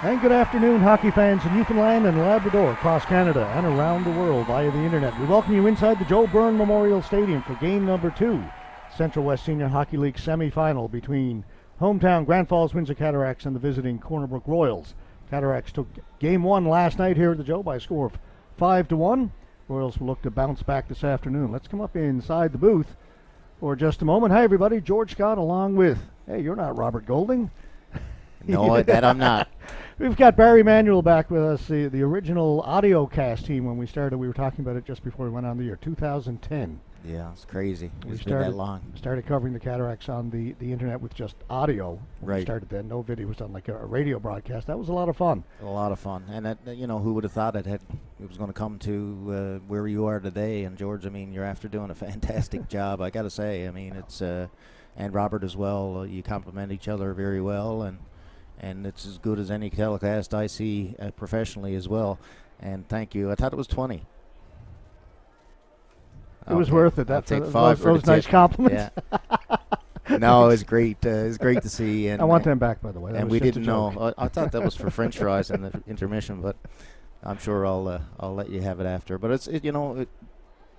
And good afternoon, hockey fans in Newfoundland and Labrador, across Canada and around the world via the internet. We welcome you inside the Joe Byrne Memorial Stadium for game number 2, Central West Senior Hockey League semi-final between hometown Grand Falls-Windsor Cataracts and the visiting Brook Royals. Cataracts took game 1 last night here at the Joe by a score of 5-1. Royals will look to bounce back this afternoon. Let's come up inside the booth for just a moment. Hi, everybody. George Scott along with, hey, you're not Robert Golding. No, that I'm not. We've got Barry Manuel back with us, the original audio cast team when we started. We were talking about it just before we went on the air, 2010. Yeah, it's crazy. It's been that long. We started covering the Cataracts on the internet with just audio. When we started then. No video was done, like a radio broadcast. That was a lot of fun. A lot of fun. And, that, who would have thought it was going to come to where you are today. And, George, you're after doing a fantastic job, I got to say. It's and Robert as well. You complement each other very well. And it's as good as any telecast I see professionally as well. And thank you. I thought it was 20. It was worth it. I'll take 5 for those nice compliments. Yeah. No, it's great. It's great to see. And I want them back, by the way. And we didn't know. I thought that was for French fries in the intermission, but I'm sure I'll let you have it after. But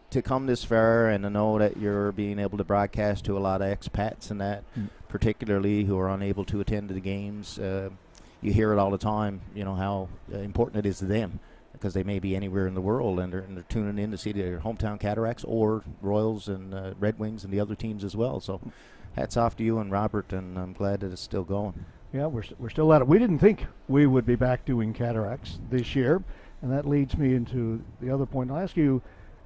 to come this far and to know that you're being able to broadcast to a lot of expats and that, particularly who are unable to attend to the games, you hear it all the time. How important it is to them, because they may be anywhere in the world and they're tuning in to see their hometown Cataracts or Royals and Red Wings and the other teams as well. So hats off to you and Robert, and I'm glad that it's still going. Yeah, we're still at it. We didn't think we would be back doing Cataracts this year, and that leads me into the other point. I'll ask you,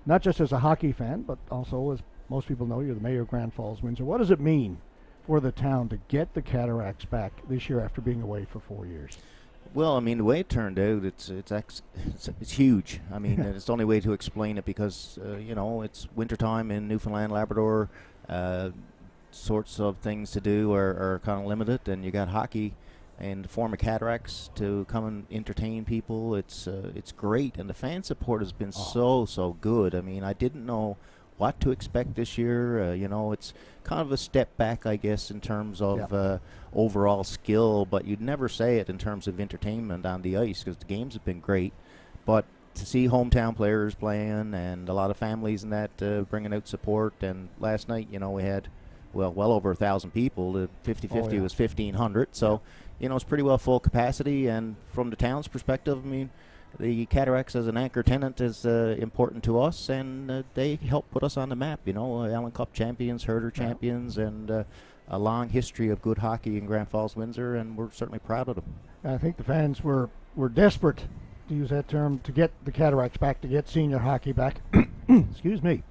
not just as a hockey fan, but also, as most people know, you're the mayor of Grand Falls-Windsor. What does it mean for the town to get the Cataracts back this year after being away for 4 years? Well, the way it turned out, it's huge. It's the only way to explain it because, it's wintertime in Newfoundland, Labrador. Sorts of things to do are kind of limited, and you got hockey and the former Cataracts to come and entertain people. It's great, and the fan support has been so good. I didn't know what to expect this year. It's kind of a step back, I guess, in terms of overall skill, but you'd never say it in terms of entertainment on the ice because the games have been great. But to see hometown players playing and a lot of families and that bringing out support, and last night, we had well over 1,000 people. The 50-50 was 1,500, so it's pretty well full capacity. And from the town's perspective, the Cataracts as an anchor tenant is important to us, and they help put us on the map. Allen Cup champions, Herder champions, and a long history of good hockey in Grand Falls-Windsor, and we're certainly proud of them. I think the fans were desperate, to use that term, to get the Cataracts back, to get senior hockey back. Excuse me.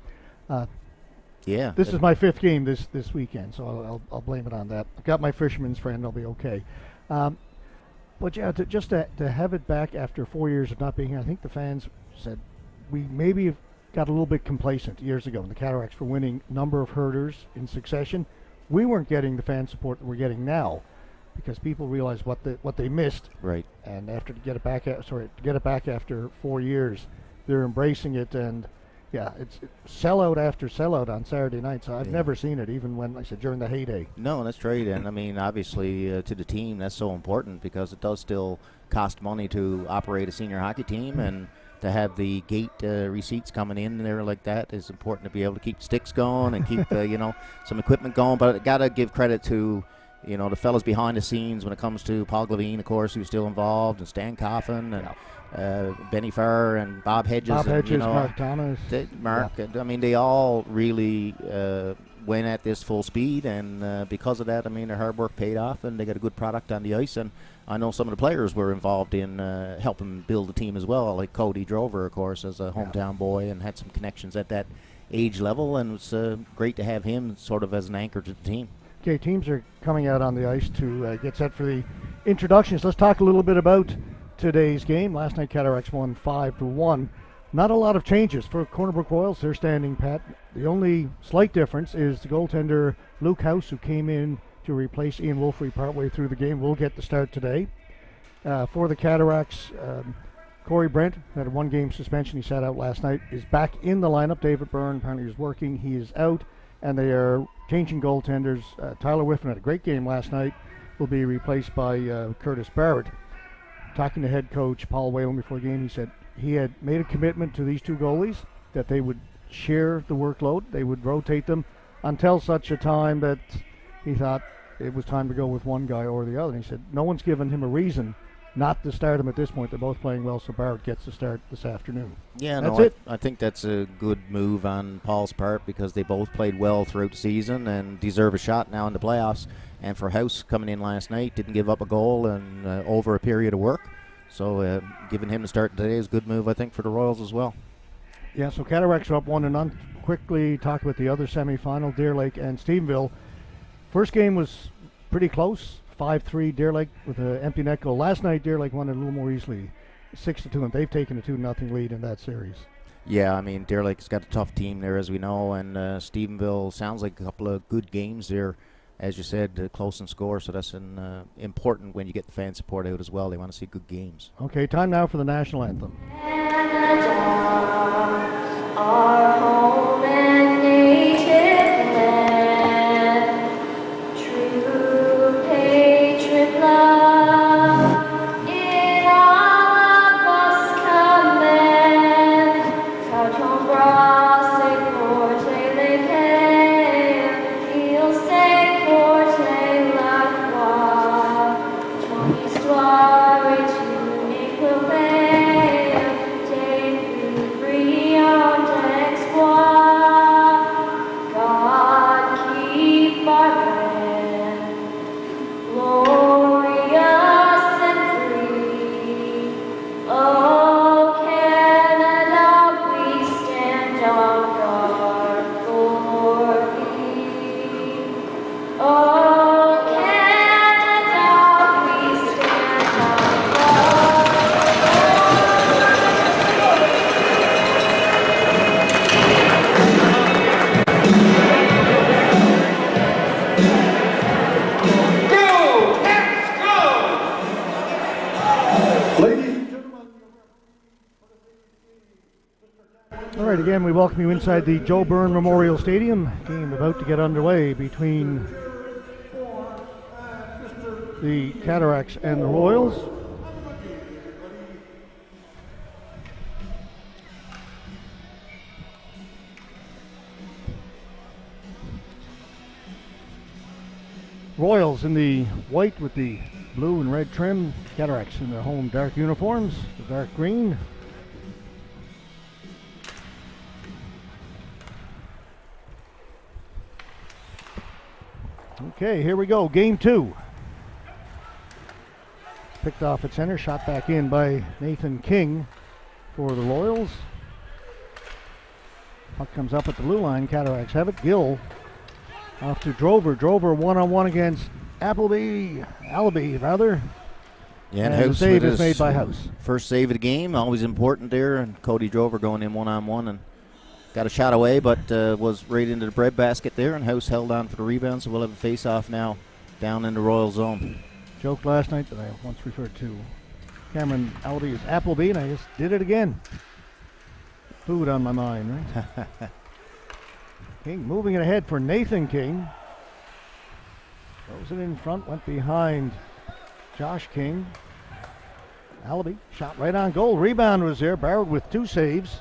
This is my 5th game this weekend, so I'll blame it on that. I've got my fisherman's friend. I'll be okay. But to have it back after 4 years of not being here, I think the fans said we maybe got a little bit complacent years ago when the Cataracts were winning number of herders in succession. We weren't getting the fan support that we're getting now because people realized what they missed. Right. And to get it back after 4 years, they're embracing it, and it's sellout after sellout on Saturday nights. I've never seen it, even when, like I said, during the heyday. No, that's right. And obviously, to the team, that's so important because it does still cost money to operate a senior hockey team, and to have the gate receipts coming in there like that is important to be able to keep sticks going and keep some equipment going. But I gotta give credit to the fellas behind the scenes when it comes to Paul Glavine, of course, who's still involved, and Stan Coffin and Benny Farr and Bob Hedges, Mark Thomas, Mark. They all really went at this full speed, and because of that, their hard work paid off, and they got a good product on the ice. And I know some of the players were involved in helping build the team as well, like Cody Drover, of course, as a hometown boy, and had some connections at that age level, and it was great to have him sort of as an anchor to the team. Okay, teams are coming out on the ice to get set for the introductions. Let's talk a little bit about today's game. Last night, Cataracts won 5-1. Not a lot of changes for Brook Royals. They're standing pat. The only slight difference is the goaltender Luke House, who came in to replace Ian Wolfrey partway through the game, will get the start today. For the Cataracts, Corey Brent had a 1-game suspension. He sat out last night, is back in the lineup. David Byrne apparently is working. He is out, and they are changing goaltenders. Tyler Whiffen had a great game last night, will be replaced by Curtis Barrett. talking to head coach Paul Whalen before the game, he said he had made a commitment to these two goalies that they would share the workload. They would rotate them until such a time that he thought it was time to go with one guy or the other. And he said no one's given him a reason not to start him at this point. They're both playing well, so Barrett gets to start this afternoon. Yeah, that's it. I think that's a good move on Paul's part because they both played well throughout the season and deserve a shot now in the playoffs. And for House coming in last night, didn't give up a goal and over a period of work. So giving him the start today is a good move, I think, for the Royals as well. Yeah, so Cataracts are up 1-0. Quickly talk about the other semi-final, Deer Lake and Stephenville. First game was pretty close. 5-3 Deer Lake with an empty net goal. Last night Deer Lake won it a little more easily, 6-2, and they've taken a 2-0 lead in that series. Yeah, I mean Deer Lake's got a tough team there, as we know, and Stephenville sounds like a couple of good games there, as you said, close in score. So that's important when you get the fan support out as well. They want to see good games. Okay, time now for the national anthem. Our home and native land, true patriot love, in all of us command. Carton brasse porte l'épée, il sait porter la croix. Ton histoire est unique épopée, des plus brillants exploits. God keep our land glorious and free. Oh, Canada, we stand on guard for thee. Oh, Canada, we stand on guard. All right, again, we welcome you inside the Joe Byrne Memorial Stadium. Game about to get underway between the Cataracts and the Royals. Royals in the white with the blue and red trim. Cataracts in their home dark uniforms, the dark green. Okay, here we go. Game two. Picked off at center, shot back in by Nathan King for the Royals. Puck comes up at the blue line. Cataracts have it. Gill off to Drover. Drover one-on-one against Allaby. Yeah, and House the save with is his made by House. First save of the game, always important there. And Cody Drover going in one-on-one and got a shot away, but was right into the breadbasket there, and House held on for the rebound, so we'll have a face-off now down in the Royal zone. Joke last night that I once referred to Cameron Allaby as Appleby, and I just did it again. Food on my mind, right? King moving it ahead for Nathan King. Throws it in front, went behind Josh King. Allaby shot right on goal. Rebound was there. Barrett with two saves.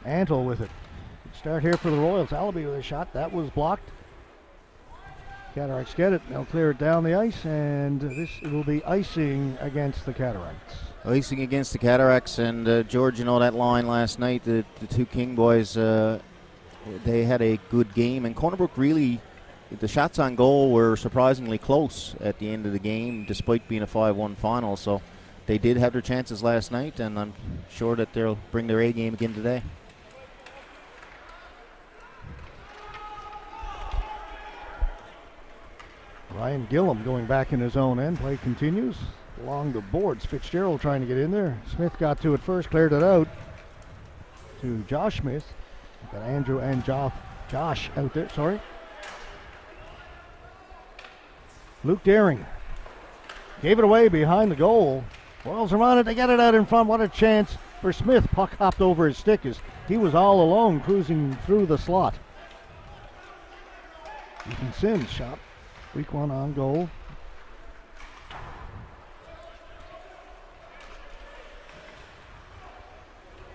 Antle with it. Good start here for the Royals. Allaby with a shot. That was blocked. Cataracts get it. They'll clear it down the ice, and this will be icing against the Cataracts. Icing against the Cataracts, and George, you know that line last night, the two King boys, they had a good game, and Corner Brook really, the shots on goal were surprisingly close at the end of the game, despite being a 5-1 final, so they did have their chances last night, and I'm sure that they'll bring their A game again today. Ryan Gillum going back in his own end. Play continues along the boards. Fitzgerald trying to get in there. Smith got to it first, cleared it out to Josh Smith. Got Andrew and Josh out there, sorry. Luke Daring gave it away behind the goal. Royals are on it. They get it out in front. What a chance for Smith. Puck hopped over his stick as he was all alone cruising through the slot. Ethan Sims shot. Weak one on goal.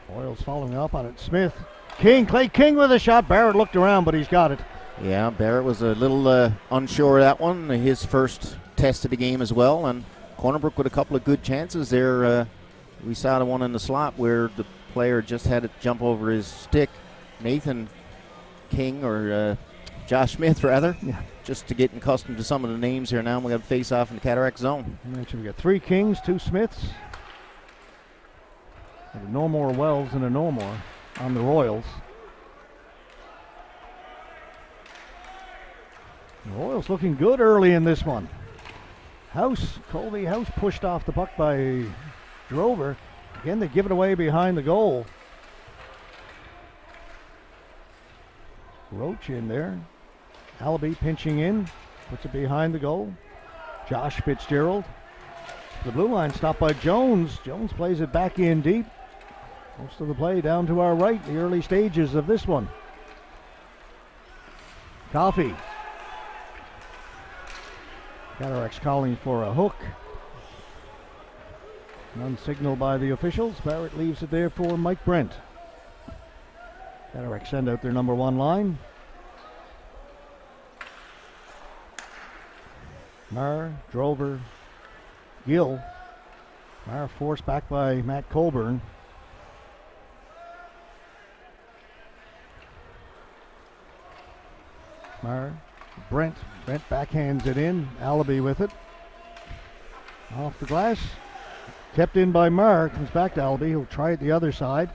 Royals following up on it. Smith. Clay King with a shot. Barrett looked around, but he's got it. Yeah, Barrett was a little unsure of that one. His first test of the game as well. And Corner Brook with a couple of good chances there. We saw the one in the slot where the player just had it jump over his stick. Nathan King, or Josh Smith rather, just to get accustomed to some of the names here now. We have face off in the Cataract zone. I mentioned we got 3 Kings, 2 Smiths. And no more Wells and a no more on the Royals. The Royals looking good early in this one. Colby House pushed off the puck by Drover. Again, they give it away behind the goal. Roach in there. Allaby pinching in. Puts it behind the goal. Josh Fitzgerald. The blue line stopped by Jones. Jones plays it back in deep. Most of the play down to our right, the early stages of this one. Coffey. Cataracts calling for a hook. None signaled by the officials. Barrett leaves it there for Mike Brent. Cataracts send out their number 1 line. Marr, Drover, Gill. Marr forced back by Matt Colburn. Marr, Brent backhands it in. Allaby with it. Off the glass. Kept in by Marr. Comes back to Allaby. He'll try it the other side.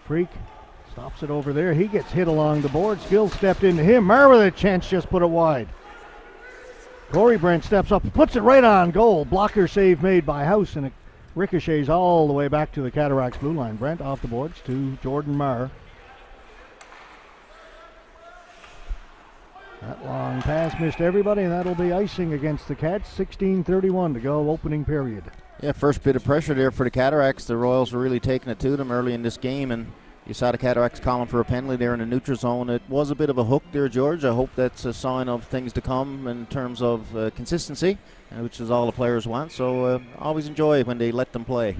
Freak stops it over there. He gets hit along the boards. Gill stepped into him. Marr with a chance, just put it wide. Corey Brent steps up, puts it right on goal. Blocker save made by House, and it ricochets all the way back to the Cataracts blue line. Brent off the boards to Jordan Marr. That long pass missed everybody, and that'll be icing against the Cats. 16:31 to go, opening period. Yeah, first bit of pressure there for the Cataracts. The Royals were really taking it to them early in this game, and you saw the Cataracts calling for a penalty there in the neutral zone. It was a bit of a hook there, George. I hope that's a sign of things to come in terms of consistency, which is all the players want. So always enjoy when they let them play.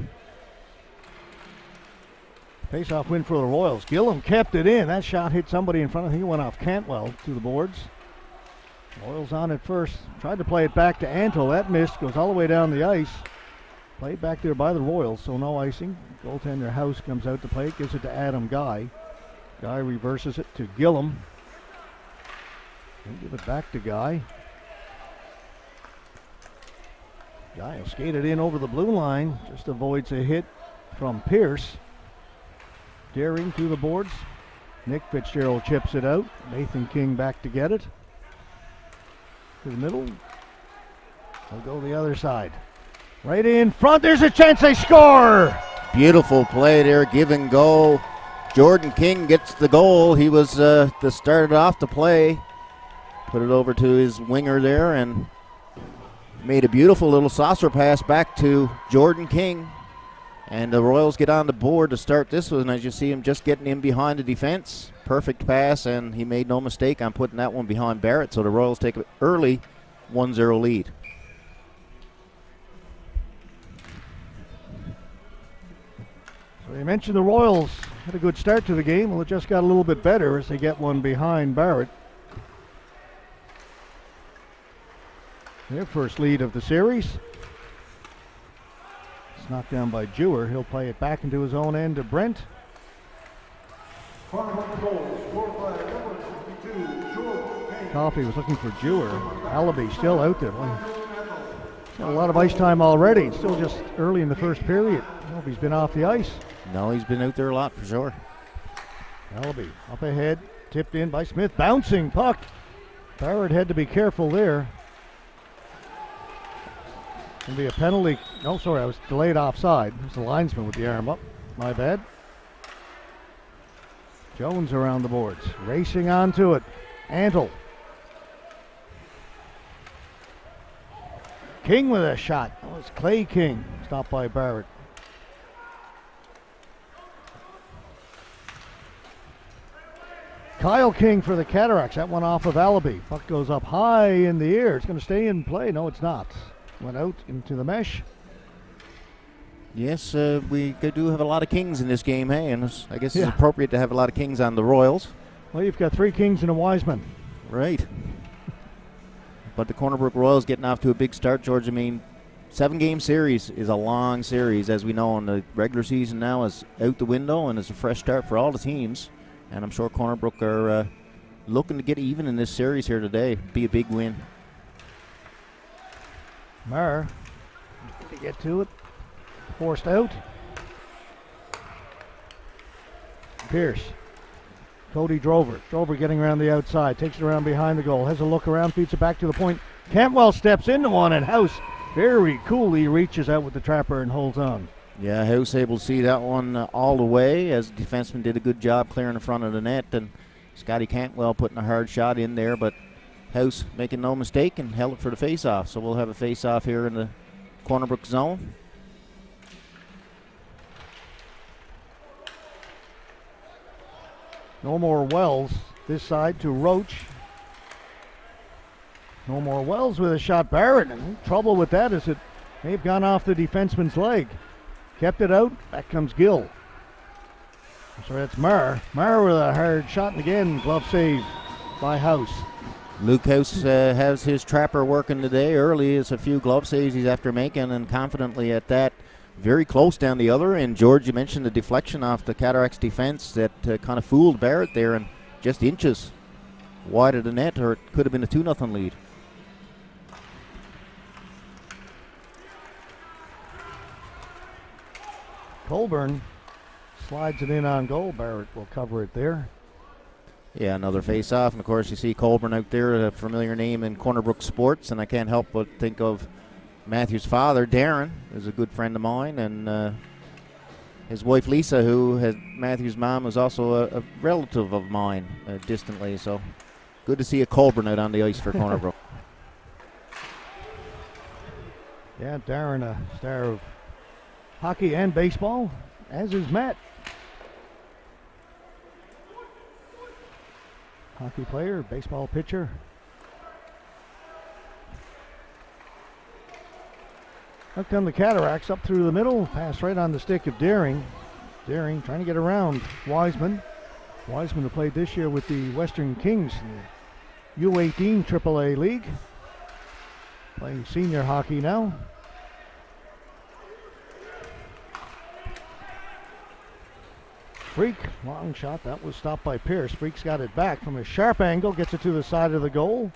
Face-off win for the Royals. Gillum kept it in. That shot hit somebody in front. I think it went off Cantwell to the boards. Royals on it first. Tried to play it back to Anto. That missed. Goes all the way down the ice. Played back there by the Royals, so no icing. Goaltender House comes out to play it. Gives it to Adam Guy. Guy reverses it to Gillum. He'll give it back to Guy. Guy will skate it in over the blue line. Just avoids a hit from Pierce. Daring to the boards. Nick Fitzgerald chips it out. Nathan King back to get it. To the middle. They'll go the other side. Right in front. There's a chance they score. Beautiful play there. Give and go. Jordan King gets the goal. He was started off the play. Put it over to his winger there and made a beautiful little saucer pass back to Jordan King. And the Royals get on the board to start this one. As you see him just getting in behind the defense. Perfect pass, and he made no mistake on putting that one behind Barrett. So the Royals take an early 1-0 lead. So you mentioned the Royals had a good start to the game. Well, it just got a little bit better as they get one behind Barrett. Their first lead of the series. It's knocked down by Jewer. He'll play it back into his own end to Brent. Coffey was looking for Jewer. Allaby still out there. Got a lot of ice time already. It's still just early in the first period. I don't know if he's been off the ice. No, he's been out there a lot for sure. Allaby up ahead. Tipped in by Smith. Bouncing puck. Barrett had to be careful there. Going to be a penalty. No, sorry, I was delayed offside. It was the linesman with the arm up. My bad. Jones around the boards. Racing onto it. Antle. King with a shot. Oh, it's Clay King. Stopped by Barrett. Kyle King for the Cataracts. That one off of Alibi. Puck goes up high in the air. It's going to stay in play. No, it's not. Went out into the mesh. Yes, we do have a lot of Kings in this game, hey? And I guess Yeah. it's appropriate to have a lot of Kings on the Royals. Well, you've got 3 Kings and a Wiseman. Right. But the Corner Brook Royals getting off to a big start, George. I mean, 7-game series is a long series, as we know, and the regular season now is out the window, and it's a fresh start for all the teams. And I'm sure Corner Brook are looking to get even in this series here today. Be a big win. Maher to get to it. Forced out. Pierce. Cody Drover. Drover getting around the outside. Takes it around behind the goal. Has a look around. Feeds it back to the point. Cantwell steps into one, and House very coolly reaches out with the trapper and holds on. Yeah, House able to see that one all the way, as the defenseman did a good job clearing the front of the net, and Scotty Cantwell putting a hard shot in there, but House making no mistake and held it for the face-off. So we'll have a face-off here in the Corner Brook zone. No more Wells. This side to Roach. No more Wells with a shot. Barrett in trouble with that as it may have gone off the defenseman's leg. Kept it out. Back comes Gill. So that's Maher. Maher with a hard shot, and again, glove save by House. Luke House has his trapper working today. Early is a few glove saves he's after making, and confidently at that. Very close down the other end. George, you mentioned the deflection off the Cataracts defense that kind of fooled Barrett there, and just inches wide of the net, or it could have been a 2-0 lead. Colburn slides it in on goal. Barrett will cover it there. Yeah, another face-off, and of course you see Colburn out there, a familiar name in Corner Brook sports, and I can't help but think of Matthew's father, Darren, is a good friend of mine, and his wife, Lisa, who had Matthew's mom, was also a relative of mine distantly, so good to see a Colburn out on the ice for Corner Brook. Yeah, Darren, a star of hockey and baseball, as is Matt. Hockey player, baseball pitcher. Out come the Cataracts up through the middle. Pass right on the stick of Daring. Daring trying to get around Wiseman. Wiseman who played this year with the Western Kings in the U18 AAA League. Playing senior hockey now. Freak, long shot. That was stopped by Pierce. Freak's got it back from a sharp angle. Gets it to the side of the goal.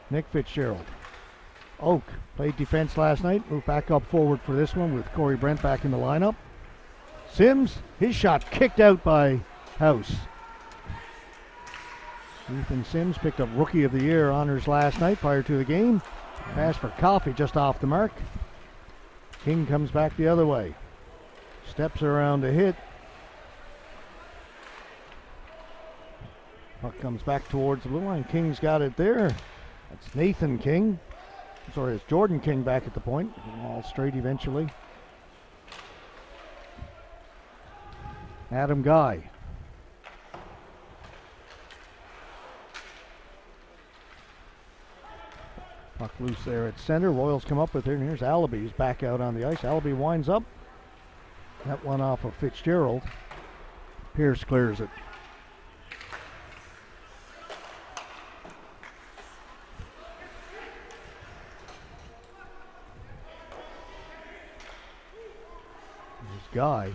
Nick Fitzgerald. Oak played defense last night. Moved back up forward for this one with Corey Brent back in the lineup. Sims, his shot kicked out by House. Ethan Sims picked up Rookie of the Year honors last night prior to the game. Pass for Coffey just off the mark. King comes back the other way. Steps around to hit. Puck comes back towards the blue line. King's got it there. That's Nathan King. Sorry, it's Jordan King back at the point. All straight eventually. Adam Guy. Puck loose there at center. Royals come up with it, and here's Alibi. He's back out on the ice. Alibi winds up. That one off of Fitzgerald. Pierce clears it. Guy.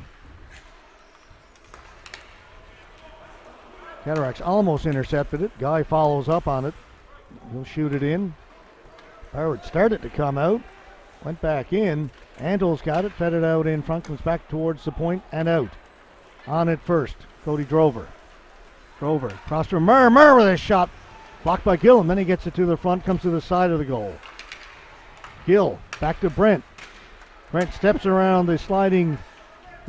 Cataracts almost intercepted it. Guy follows up on it. He'll shoot it in. Barrett started to come out. Went back in. Andel's got it. Fed it out in front. Comes back towards the point and out. On it first. Cody Drover. Drover. Cross to Murr. Murr with a shot. Blocked by Gill. And then he gets it to the front. Comes to the side of the goal. Gill. Back to Brent. Brent steps around the sliding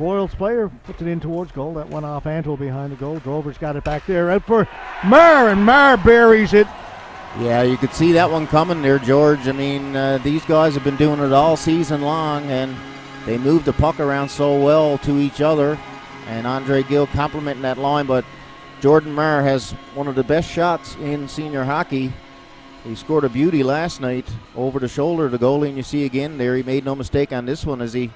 Royals player, puts it in towards goal. That one off Antle behind the goal. Drover's got it back there. Out for Maher, and Maher buries it. Yeah, you could see that one coming there, George. I mean, these guys have been doing it all season long, and they move the puck around so well to each other. And Andre Gill complimenting that line, but Jordan Marr has one of the best shots in senior hockey. He scored a beauty last night over the shoulder of the goalie, and you see again there he made no mistake on this one as he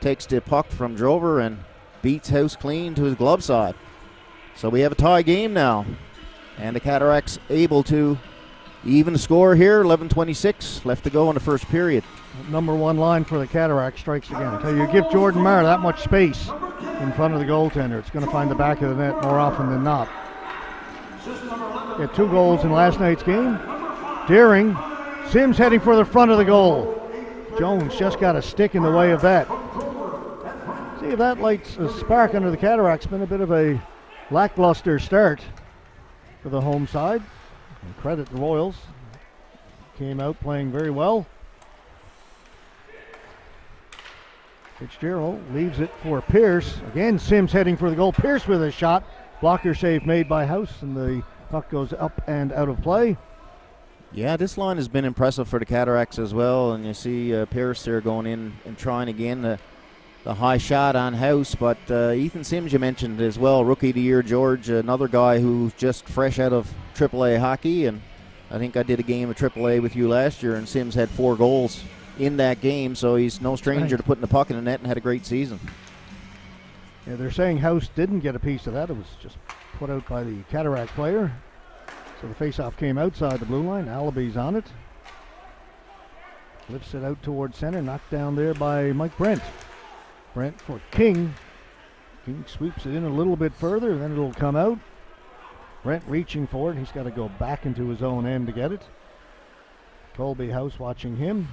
takes the puck from Drover and beats House clean to his glove side. So we have a tie game now, and the Cataracts able to even score here. 11:26 left to go in the first period. Number one line for the Cataracts strikes again. I tell you, give Jordan Marr that much space in front of the goaltender, it's going to find the back of the net more often than not. He had 2 goals in last night's game. Deering, Sims heading for the front of the goal. Jones just got a stick in the way of that. See if that lights a spark under the Cataracts. Been a bit of a lackluster start for the home side. And credit the Royals. Came out playing very well. Fitzgerald leaves it for Pierce. Again, Sims heading for the goal. Pierce with a shot. Blocker save made by House, and the puck goes up and out of play. Yeah, this line has been impressive for the Cataracts as well, and you see Pierce there going in and trying again the high shot on House. But Ethan Sims, you mentioned as well, Rookie of the Year, George, another guy who's just fresh out of AAA hockey, and I think I did a game of AAA with you last year, and Sims had 4 goals in that game, so he's no stranger to putting the puck in the net and had a great season. Yeah, they're saying House didn't get a piece of that. It was just put out by the Cataract player. So the faceoff came outside the blue line. Alabi's on it. Lifts it out towards center. Knocked down there by Mike Brent. Brent for King. King sweeps it in a little bit further, and then it'll come out. Brent reaching for it. He's got to go back into his own end to get it. Colby House watching him.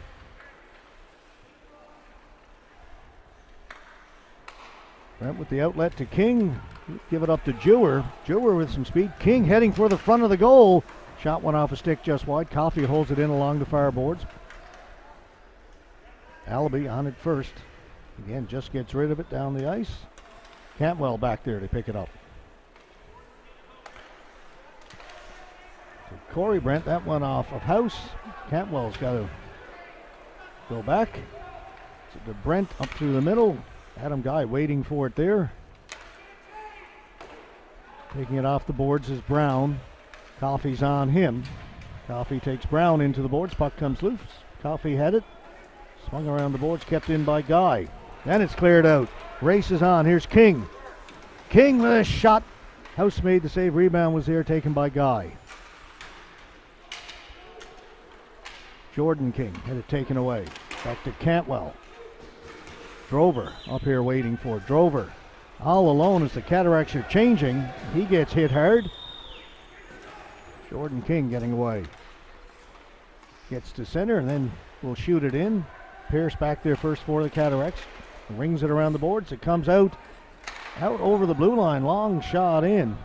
Brent with the outlet to King. Give it up to Jewer. Jewer with some speed. King heading for the front of the goal. Shot went off a stick just wide. Coffey holds it in along the far boards. Alabi on it first. Again, just gets rid of it down the ice. Cantwell back there to pick it up. So Corey Brent, that one off of House. Cantwell's got to go back. So to Brent up through the middle. Adam Guy waiting for it there. Taking it off the boards is Brown. Coffey's on him. Coffey takes Brown into the boards. Puck comes loose. Coffey had it. Swung around the boards, kept in by Guy. Then it's cleared out. Race is on. Here's King. King with a shot. House made the save. Rebound was there, taken by Guy. Jordan King had it taken away. Back to Cantwell. Drover up here waiting for it. Drover all alone as the Cataracts are changing. He gets hit hard. Jordan King getting away. Gets to center and then will shoot it in. Pierce back there first for the Cataracts. Rings it around the boards. It comes out over the blue line. Long shot in.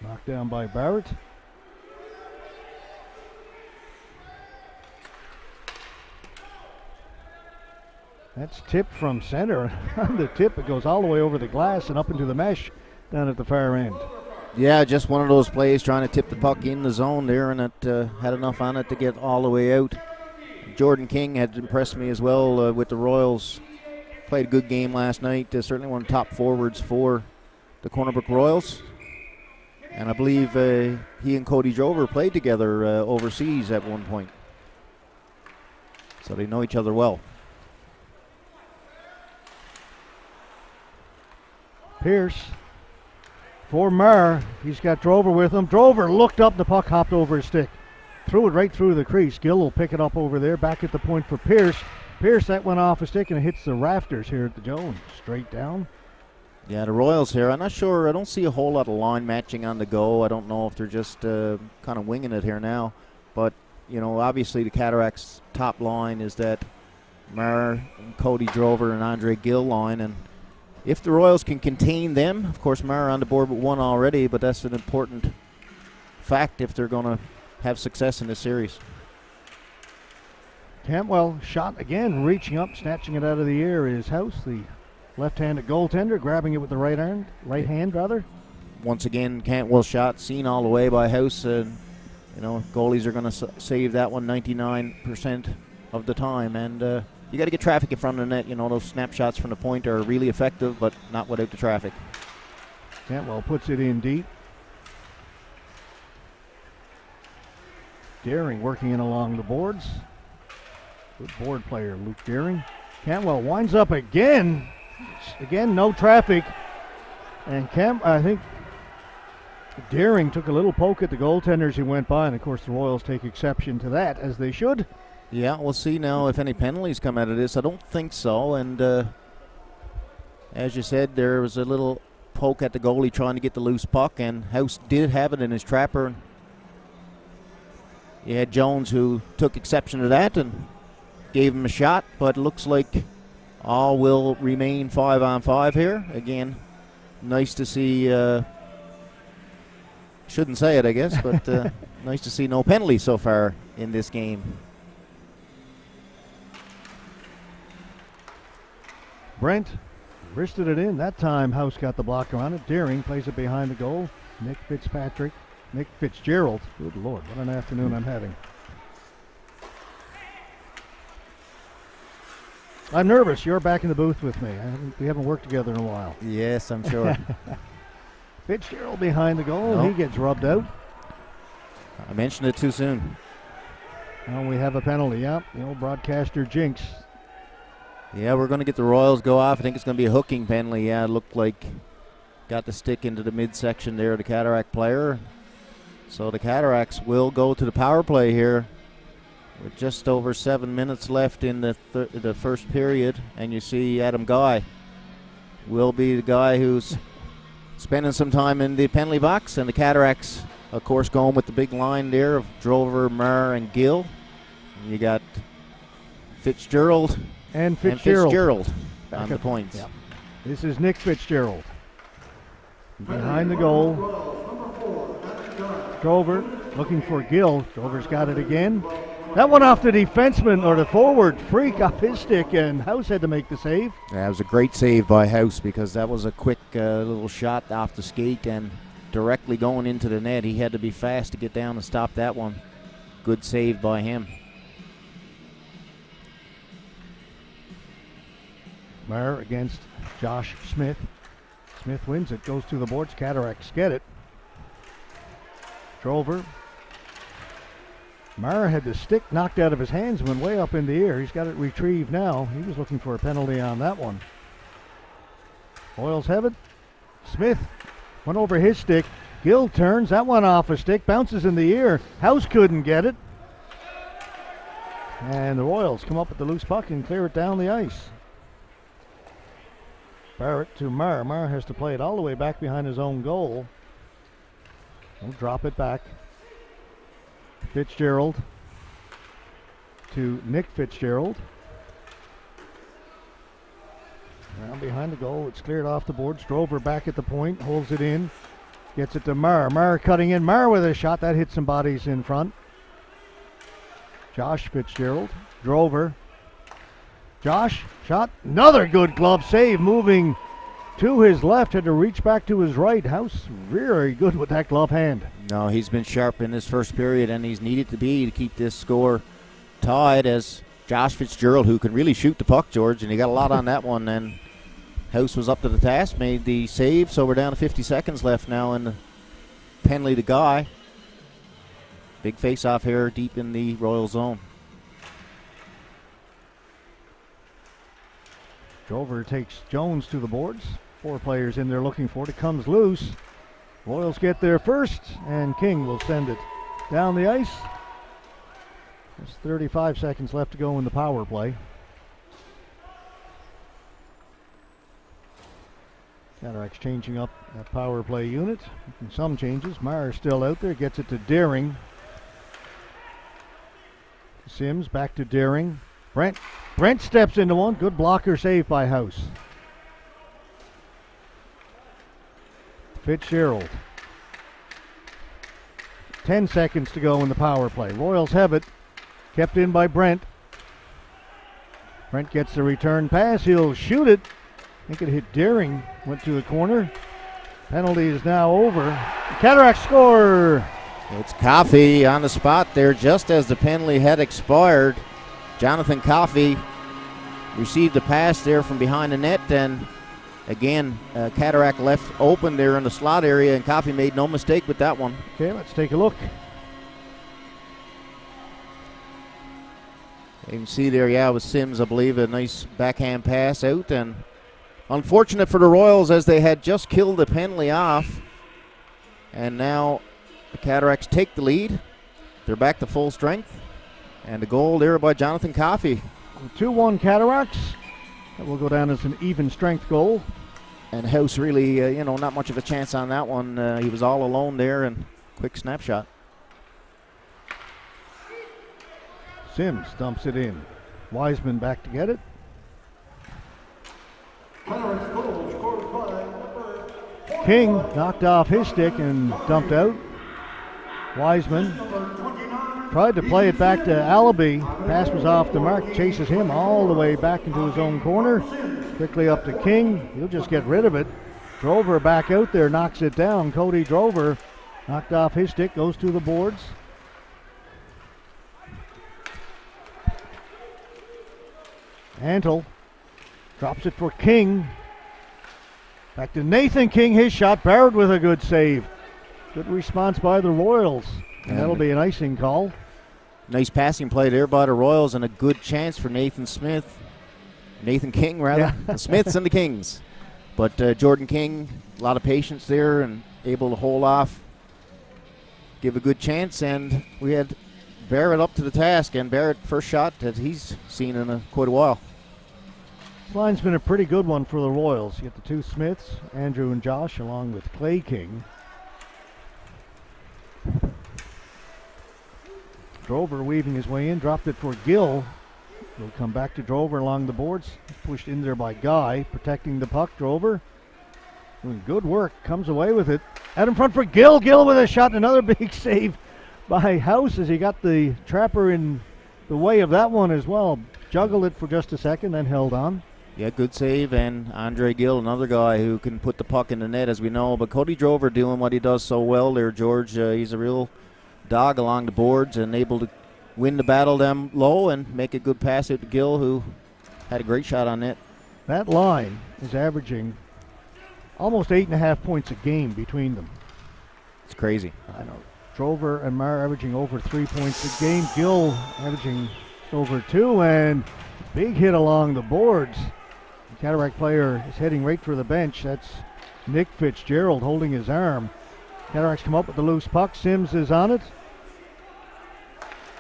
Knocked down by Barrett. That's tipped from center. On the tip, it goes all the way over the glass and up into the mesh down at the far end. Yeah, just one of those plays trying to tip the puck in the zone there, and it had enough on it to get all the way out. Jordan King had impressed me as well with the Royals. Played a good game last night. Certainly one of the top forwards for the Corner Brook Royals. And I believe he and Cody Drover played together overseas at one point. So they know each other well. Pierce for Marr. He's got Drover with him. Drover looked up, the puck hopped over his stick. Threw it right through the crease. Gill will pick it up over there. Back at the point for Pierce. Pierce, that went off a stick and it hits the rafters here at the Jones. Straight down. Yeah, the Royals here. I'm not sure. I don't see a whole lot of line matching on the go. I don't know if they're just kind of winging it here now. But, you know, obviously the Cataracts' top line is that Marr, and Cody Drover, and Andre Gill line. And if the Royals can contain them, of course, Marr on the board with one already, but that's an important fact if they're going to have success in this series. Cantwell shot again, reaching up, snatching it out of the air is House, the left-handed goaltender, grabbing it with the right hand. Once again, Cantwell's shot seen all the way by House. You know, goalies are going to save that one 99% of the time, and you got to get traffic in front of the net. You know, those snapshots from the point are really effective, but not without the traffic. Cantwell puts it in deep. Daring working in along the boards. Good board player, Luke Daring. Cantwell winds up again. Again, no traffic. And I think Daring took a little poke at the goaltender as he went by, and of course the Royals take exception to that, as they should. Yeah, we'll see now if any penalties come out of this. I don't think so, and as you said, there was a little poke at the goalie trying to get the loose puck, and House did have it in his trapper. You had Jones, who took exception to that and gave him a shot, but it looks like all will remain 5-on-5 here. Again, nice to see, shouldn't say it, I guess, but nice to see no penalty so far in this game. Brent wristed it in. That time House got the blocker on it. Daring plays it behind the goal. Nick Fitzgerald. Good Lord, what an afternoon I'm having. I'm nervous. You're back in the booth with me. We haven't worked together in a while. Yes, I'm sure. Fitzgerald behind the goal. He gets rubbed out. I mentioned it too soon. Well, we have a penalty. Yeah, the old broadcaster jinx. Yeah, we're going to get the Royals go off. I think it's going to be a hooking penalty. Yeah, it looked like got the stick into the midsection there of the Cataract player. So the Cataracts will go to the power play here with just over 7 minutes left in the first period. And you see Adam Guy will be the guy who's spending some time in the penalty box. And the Cataracts, of course, going with the big line there of Drover, Marr, and Gill. And you got Fitzgerald. And Fitzgerald on the points. Yeah. This is Nick Fitzgerald. Behind the goal. Drover looking for Gill. Drover's got it again. That one off the defenseman or the forward. Freak off his stick, and House had to make the save. Yeah, it was a great save by House because that was a quick little shot off the skate and directly going into the net. He had to be fast to get down and stop that one. Good save by him. Marr against Josh Smith. Smith wins it, goes to the boards. Cataracts get it. Drover. Marr had the stick knocked out of his hands and went way up in the air. He's got it retrieved now. He was looking for a penalty on that one. Royals have it. Smith went over his stick. Gill turns. That one off a stick. Bounces in the air. House couldn't get it. And the Royals come up with the loose puck and clear it down the ice. Barrett to Marr. Marr has to play it all the way back behind his own goal. He'll drop it back. Fitzgerald to Nick Fitzgerald. Around behind the goal. It's cleared off the boards. Drover back at the point. Holds it in. Gets it to Marr. Marr cutting in. Marr with a shot. That hit some bodies in front. Josh Fitzgerald. Drover. Josh, shot, another good glove save, moving to his left, had to reach back to his right. House very good with that glove hand. No, he's been sharp in this first period, and he's needed to be to keep this score tied as Josh Fitzgerald, who can really shoot the puck, George, and he got a lot on that one, and House was up to the task, made the save, so we're down to 50 seconds left now in the penalty to Guy. Big face-off here deep in the Royal zone. Drover takes Jones to the boards. 4 players in there looking for it. It comes loose. Royals get there first, and King will send it down the ice. There's 35 seconds left to go in the power play. Cataracts changing up that power play unit. Making some changes. Marr still out there. Gets it to Daring. Sims back to Daring. Brent steps into one. Good blocker save by House. Fitzgerald. 10 seconds to go in the power play. Royals have it. Kept in by Brent. Brent gets the return pass. He'll shoot it. I think it hit Daring. Went to the corner. Penalty is now over. The Cataracts score. It's Coffey on the spot there just as the penalty had expired. Jonathan Coffey received a pass there from behind the net, and Again, Cataract left open there in the slot area, and Coffey made no mistake with that one. Okay, let's take a look. You can see there, yeah, with Sims, I believe, a nice backhand pass out. And unfortunate for the Royals, as they had just killed the penalty off. And now the Cataracts take the lead. They're back to full strength. And a goal there by Jonathan Coffey. 2-1 Cataracts. That will go down as an even strength goal. And House really, not much of a chance on that one. He was all alone there, and quick snapshot. Sims dumps it in. Wiseman back to get it. King knocked off his stick and dumped out. Wiseman tried to play it back to Allaby. Pass was off the mark. Chases him all the way back into his own corner. Quickly up to King. He'll just get rid of it. Drover back out there, knocks it down. Cody Drover knocked off his stick, goes to the boards. Antle drops it for King. Back to Nathan King, his shot. Barrett with a good save. Good response by the Royals. And that'll be an icing call. Nice passing play there by the Royals, and a good chance for Nathan King, rather. Yeah. The Smiths and the Kings. But Jordan King, a lot of patience there and able to hold off, give a good chance. And we had Barrett up to the task, and Barrett, first shot that he's seen in quite a while. This line's been a pretty good one for the Royals. You get the two Smiths, Andrew and Josh, along with Clay King. Drover weaving his way in, dropped it for Gill. He'll come back to Drover along the boards. Pushed in there by Guy, protecting the puck. Drover doing good work, comes away with it. Out in front for Gill. Gill with a shot, another big save by House as he got the trapper in the way of that one as well. Juggled it for just a second, then held on. Yeah, good save, and Andre Gill, another guy who can put the puck in the net, as we know. But Cody Drover doing what he does so well there, George. He's a real dog along the boards and able to win the battle down low and make a good pass out to Gill, who had a great shot on net. That line is averaging almost 8.5 points a game between them. It's crazy. I know. Drover and Marr averaging over 3 points a game. Gill averaging over 2, and big hit along the boards. The Cataract player is heading right for the bench. That's Nick Fitzgerald holding his arm. Cataracts come up with the loose puck. Sims is on it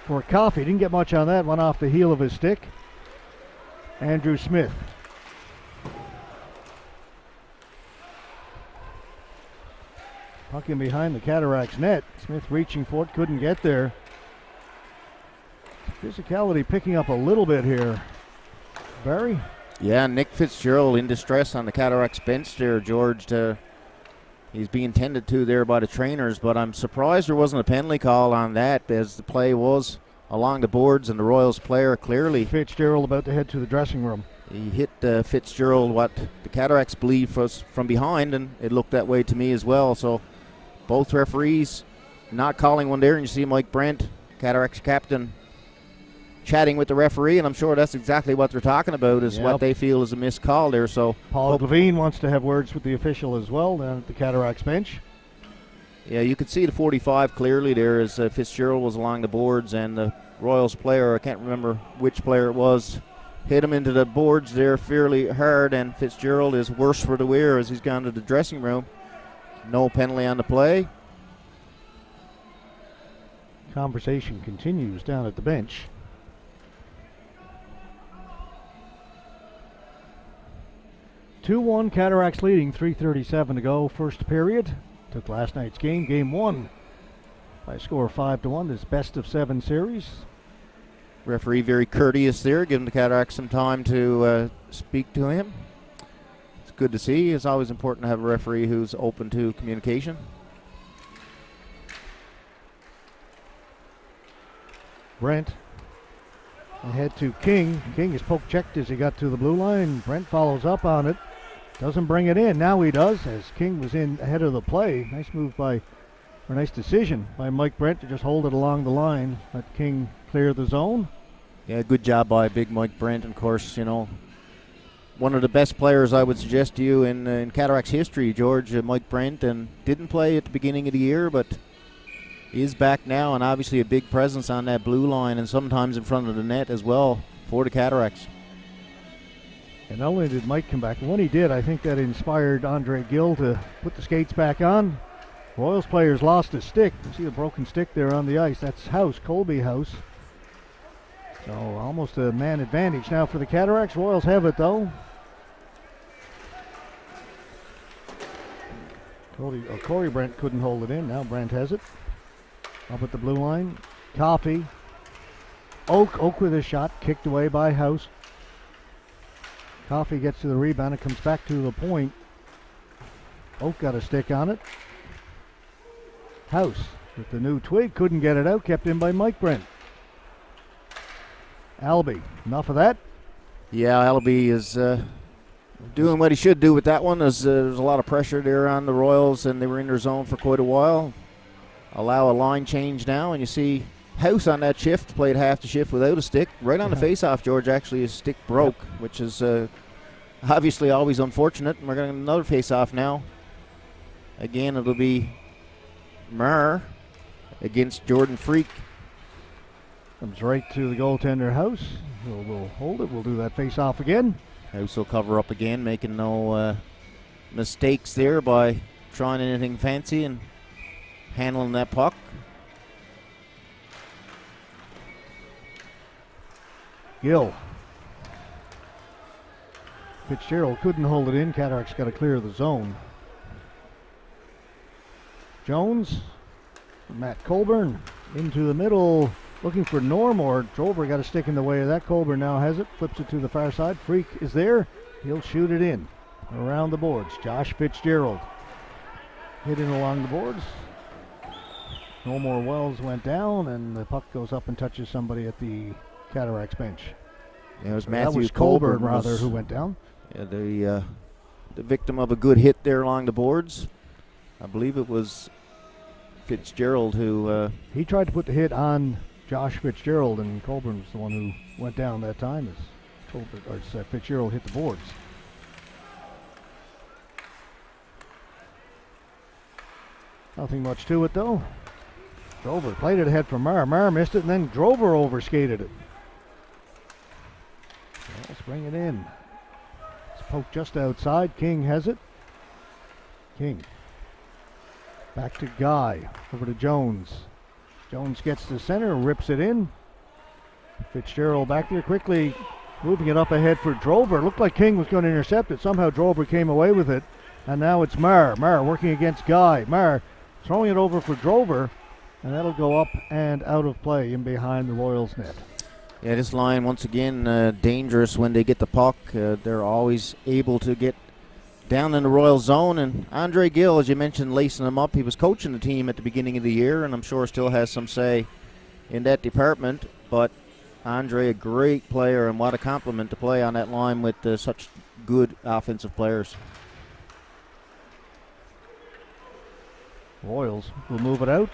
for Coffey. Didn't get much on that. Went off the heel of his stick. Andrew Smith. Puck in behind the Cataracts net. Smith reaching for it. Couldn't get there. Physicality picking up a little bit here. Barry? Yeah, Nick Fitzgerald in distress on the Cataracts bench there, George. He's being tended to there by the trainers, but I'm surprised there wasn't a penalty call on that, as the play was along the boards and the Royals player clearly. Fitzgerald about to head to the dressing room. He hit Fitzgerald, what the Cataracts believe was from behind, and it looked that way to me as well. So both referees not calling one there, and you see Mike Brent, Cataracts captain, chatting with the referee, and I'm sure that's exactly what they're talking about, is what they feel is a missed call there. So Paul Levine wants to have words with the official as well down at the Cataracts bench. Yeah, you could see the 45 clearly there as Fitzgerald was along the boards, and the Royals player, I can't remember which player it was, hit him into the boards there fairly hard, and Fitzgerald is worse for the wear as he's gone to the dressing room. No penalty on the play. Conversation continues down at the bench. (2-1) Cataracts leading, 3:37 to go. First period. Took last night's game 1, by a score of 5-1. This best of 7 series. Referee very courteous there, giving the Cataracts some time to speak to him. It's good to see. It's always important to have a referee who's open to communication. Brent ahead to King. King is poke checked as he got to the blue line. Brent follows up on it. Doesn't bring it in. Now he does, as King was in ahead of the play. Nice move or nice decision by Mike Brent to just hold it along the line. Let King clear the zone. Yeah, good job by big Mike Brent. Of course, one of the best players I would suggest to you in Cataracts history, George, Mike Brent, and didn't play at the beginning of the year, but he is back now, and obviously a big presence on that blue line and sometimes in front of the net as well for the Cataracts. And not only did Mike come back, and when he did, I think that inspired Andre Gill to put the skates back on. Royals players lost a stick. You see the broken stick there on the ice. That's House, Colby House. So almost a man advantage now for the Cataracts. Royals have it though. Corey Brent couldn't hold it in. Now Brent has it. Up at the blue line. Coffey. Oak with a shot. Kicked away by House. Coffey gets to the rebound. It comes back to the point. Oak got a stick on it. House with the new twig. Couldn't get it out. Kept in by Mike Brent. Albee. Enough of that? Yeah, Albee is doing what he should do with that one. There's a lot of pressure there on the Royals, and they were in their zone for quite a while. Allow a line change now, and you see House on that shift played half the shift without a stick. Right on the face-off, George, actually his stick broke, which is obviously always unfortunate. And we're going to get another face-off now. Again, it'll be Maher against Jordan Freak. Comes right to the goaltender House. We'll hold it. We'll do that face-off again. House will cover up again, making no mistakes there by trying anything fancy and handling that puck. Gill. Fitzgerald couldn't hold it in. Cataracts got to clear the zone. Jones. Matt Colburn into the middle, looking for Normore. Drover got a stick in the way of that. Colburn now has it. Flips it to the far side. Freak is there. He'll shoot it in. Around the boards. Josh Fitzgerald. Hitting along the boards. No more Wells went down, and the puck goes up and touches somebody at the Cataracts bench. Yeah, it was That was Colburn who went down. Yeah, the victim of a good hit there along the boards. I believe it was Fitzgerald who... he tried to put the hit on Josh Fitzgerald, and Colburn was the one who went down that time as Fitzgerald hit the boards. Nothing much to it, though. Drover played it ahead for Maher. Maher missed it, and then Drover overskated it. Let's bring it in. It's poked just outside. King has it. King. Back to Guy. Over to Jones. Jones gets to center, rips it in. Fitzgerald back there quickly, moving it up ahead for Drover. Looked like King was going to intercept it. Somehow Drover came away with it. And now it's Maher. Maher working against Guy. Maher throwing it over for Drover. And that'll go up and out of play in behind the Royals net. Yeah, this line, once again, dangerous when they get the puck. They're always able to get down in the Royal zone. And Andre Gill, as you mentioned, lacing them up. He was coaching the team at the beginning of the year, and I'm sure still has some say in that department. But Andre, a great player, and what a compliment to play on that line with such good offensive players. Royals will move it out.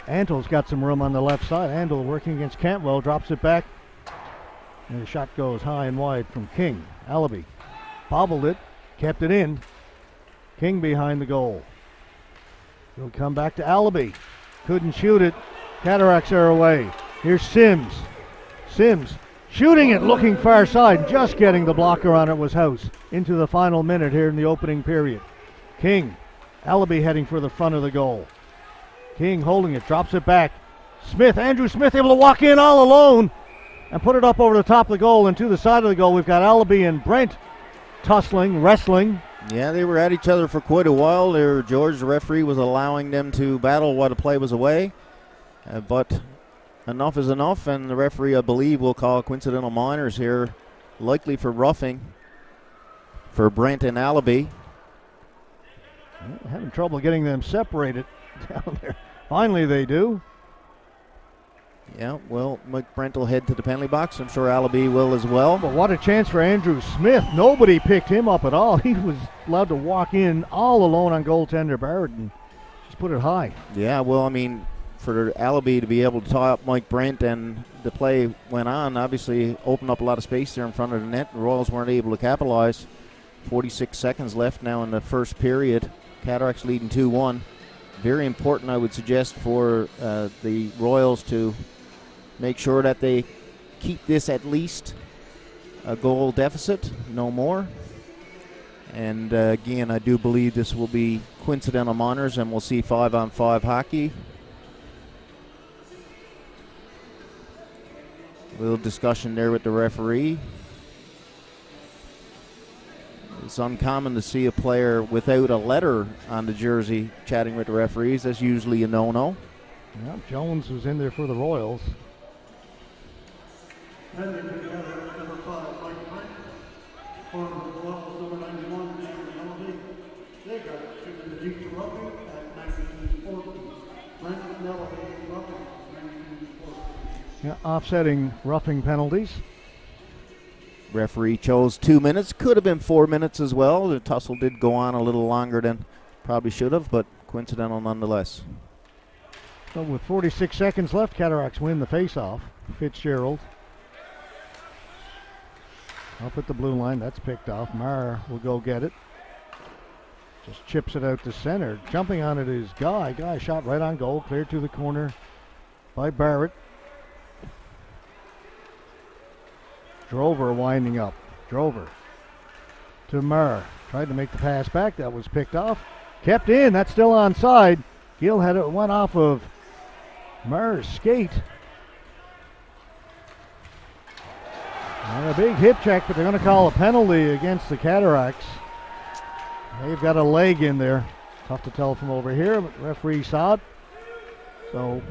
Antel's got some room on the left side. Antel working against Cantwell, drops it back. And the shot goes high and wide from King. Albee bobbled it, kept it in. King behind the goal. He'll come back to Albee. Couldn't shoot it. Cataracts are away. Here's Sims. Sims shooting it, looking far side. Just getting the blocker on it was House. Into the final minute here in the opening period. King. Albee heading for the front of the goal. King holding it, drops it back. Smith, Andrew Smith able to walk in all alone and put it up over the top of the goal and to the side of the goal. We've got Albee and Brent tussling, wrestling. Yeah, they were at each other for quite a while there. George, the referee, was allowing them to battle while the play was away. But enough is enough, and the referee, I believe, will call coincidental minors here, likely for roughing for Brent and Albee. Having trouble getting them separated down there. Finally they do. Yeah, well, Mike Brent will head to the penalty box. I'm sure Albee will as well. But what a chance for Andrew Smith. Nobody picked him up at all. He was allowed to walk in all alone on goaltender Barrett and just put it high. Yeah, well, I mean, for Allaby to be able to tie up Mike Brent, and the play went on. Obviously opened up a lot of space there in front of the net. The Royals weren't able to capitalize. 46 seconds left now in the first period. Cataracts leading 2-1. Very important, I would suggest, for the Royals to make sure that they keep this at least a goal deficit, no more. And again, I do believe this will be coincidental minors, and we'll see 5-on-5 hockey. A little discussion there with the referee. It's uncommon to see a player without a letter on the jersey chatting with the referees. That's usually a no-no. Yeah, Jones was in there for the Royals. Yeah, offsetting roughing penalties. Referee chose 2 minutes. Could have been 4 minutes as well. The tussle did go on a little longer than probably should have, but coincidental nonetheless. So with 46 seconds left, Cataracts win the faceoff. Fitzgerald up at the blue line. That's picked off. Maher will go get it. Just chips it out to center. Jumping on it is Guy. Guy shot right on goal. Cleared to the corner by Barrett. Drover winding up. Drover to Maher. Tried to make the pass back. That was picked off. Kept in. That's still onside. Gill had it. Went off of Maher's skate. And a big hip check, but they're going to call a penalty against the Cataracts. They've got a leg in there. Tough to tell from over here, but the referee saw it. So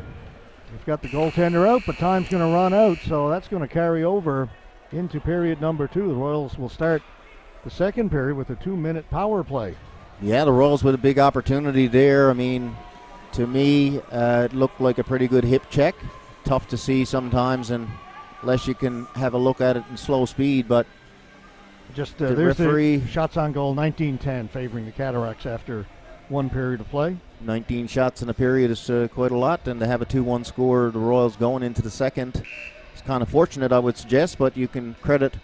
we've got the goaltender out, but time's going to run out, so that's going to carry over into period number 2. The Royals will start the second period with a 2-minute power play. Yeah, the Royals with a big opportunity there. I mean, to me, it looked like a pretty good hip check. Tough to see sometimes, and unless you can have a look at it in slow speed, but just the there's referee, the shots on goal, 19-10, favoring the Cataracts after one period of play. 19 shots in a period is quite a lot, and to have a 2-1 score, the Royals going into the second, it's kind of fortunate, I would suggest, but you can credit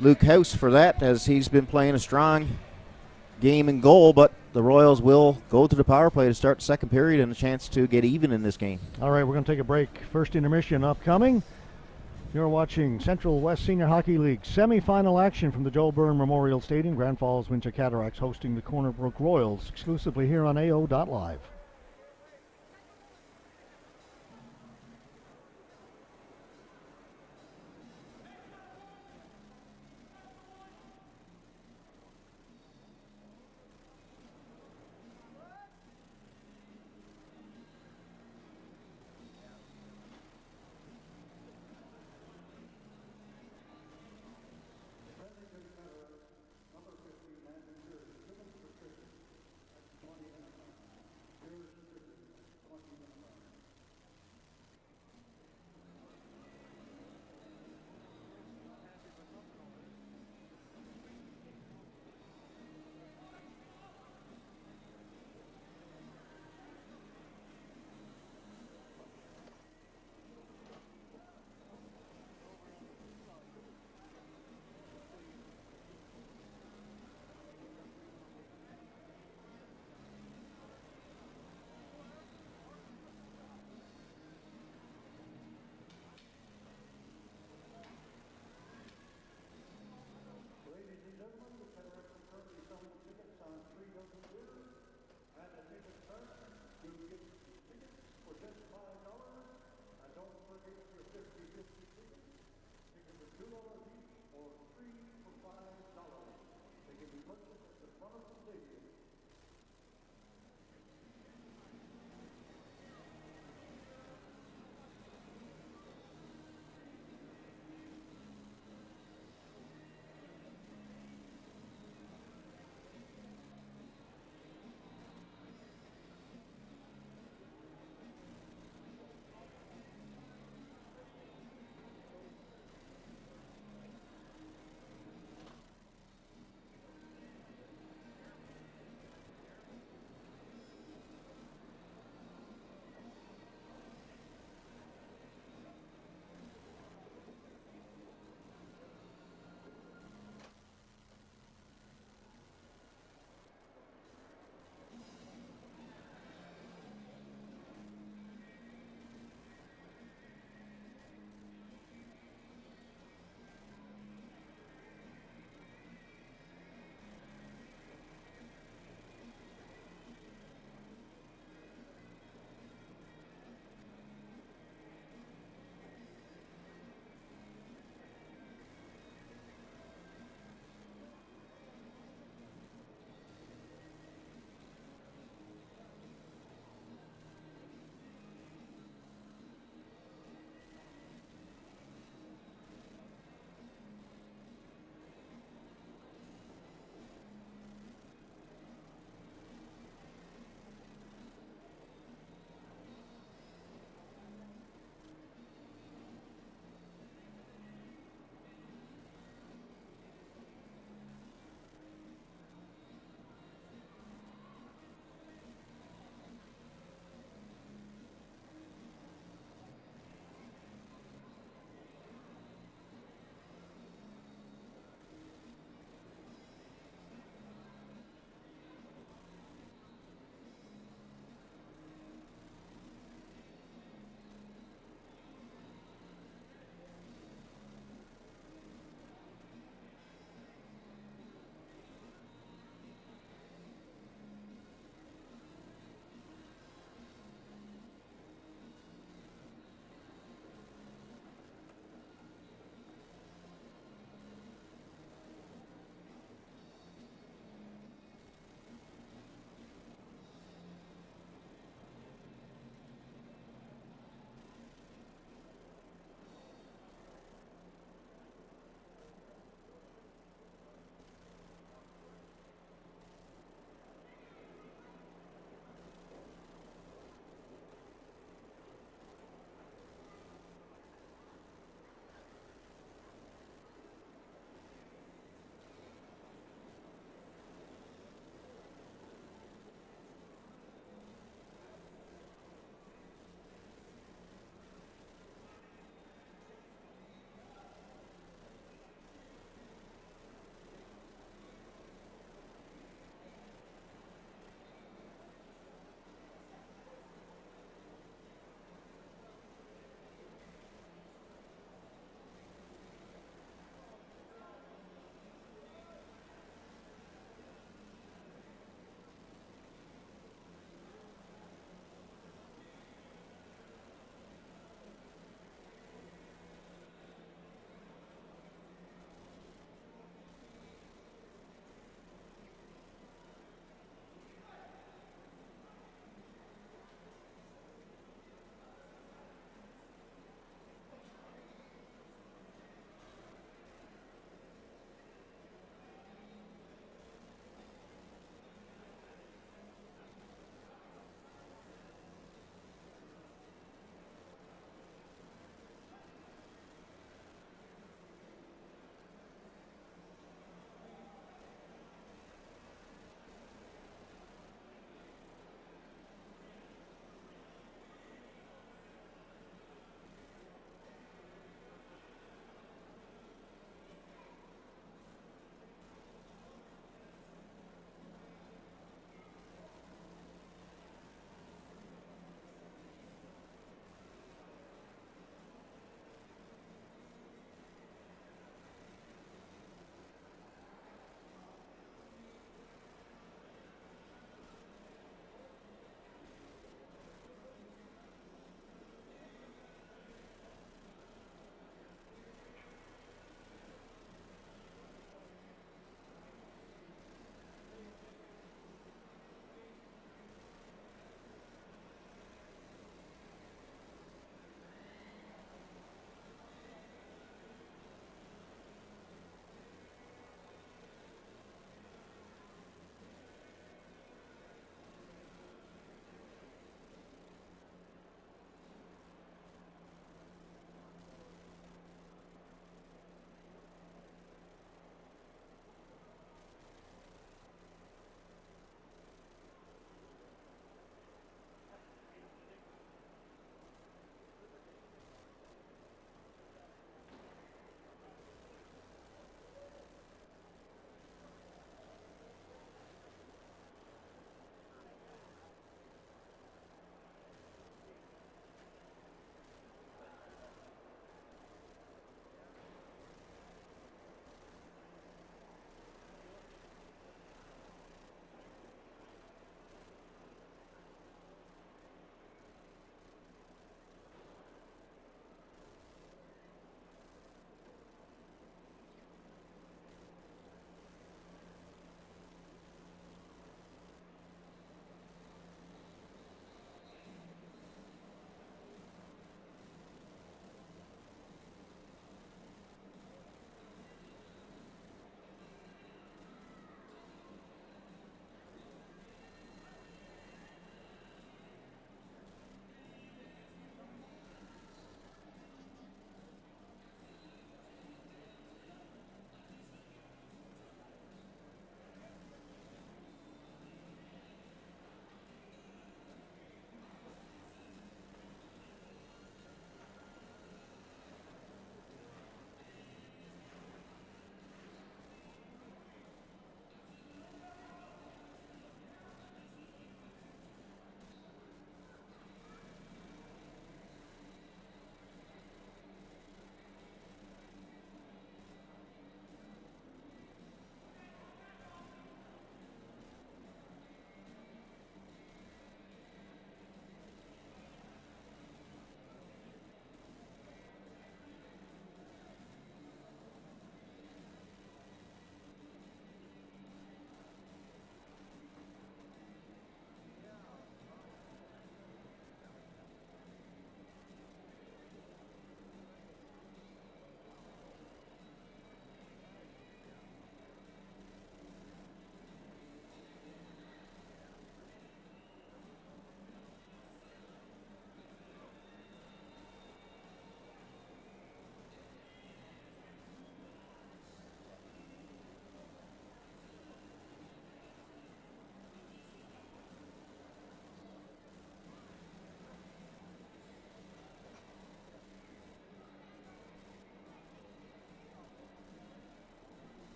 Luke House for that, as he's been playing a strong game and goal, but the Royals will go to the power play to start the second period and a chance to get even in this game. All right, we're going to take a break. First intermission upcoming. You're watching Central West Senior Hockey League semi-final action from the Joe Byrne Memorial Stadium. Grand Falls-Windsor Cataracts hosting the Corner Brook Royals exclusively here on AO.live.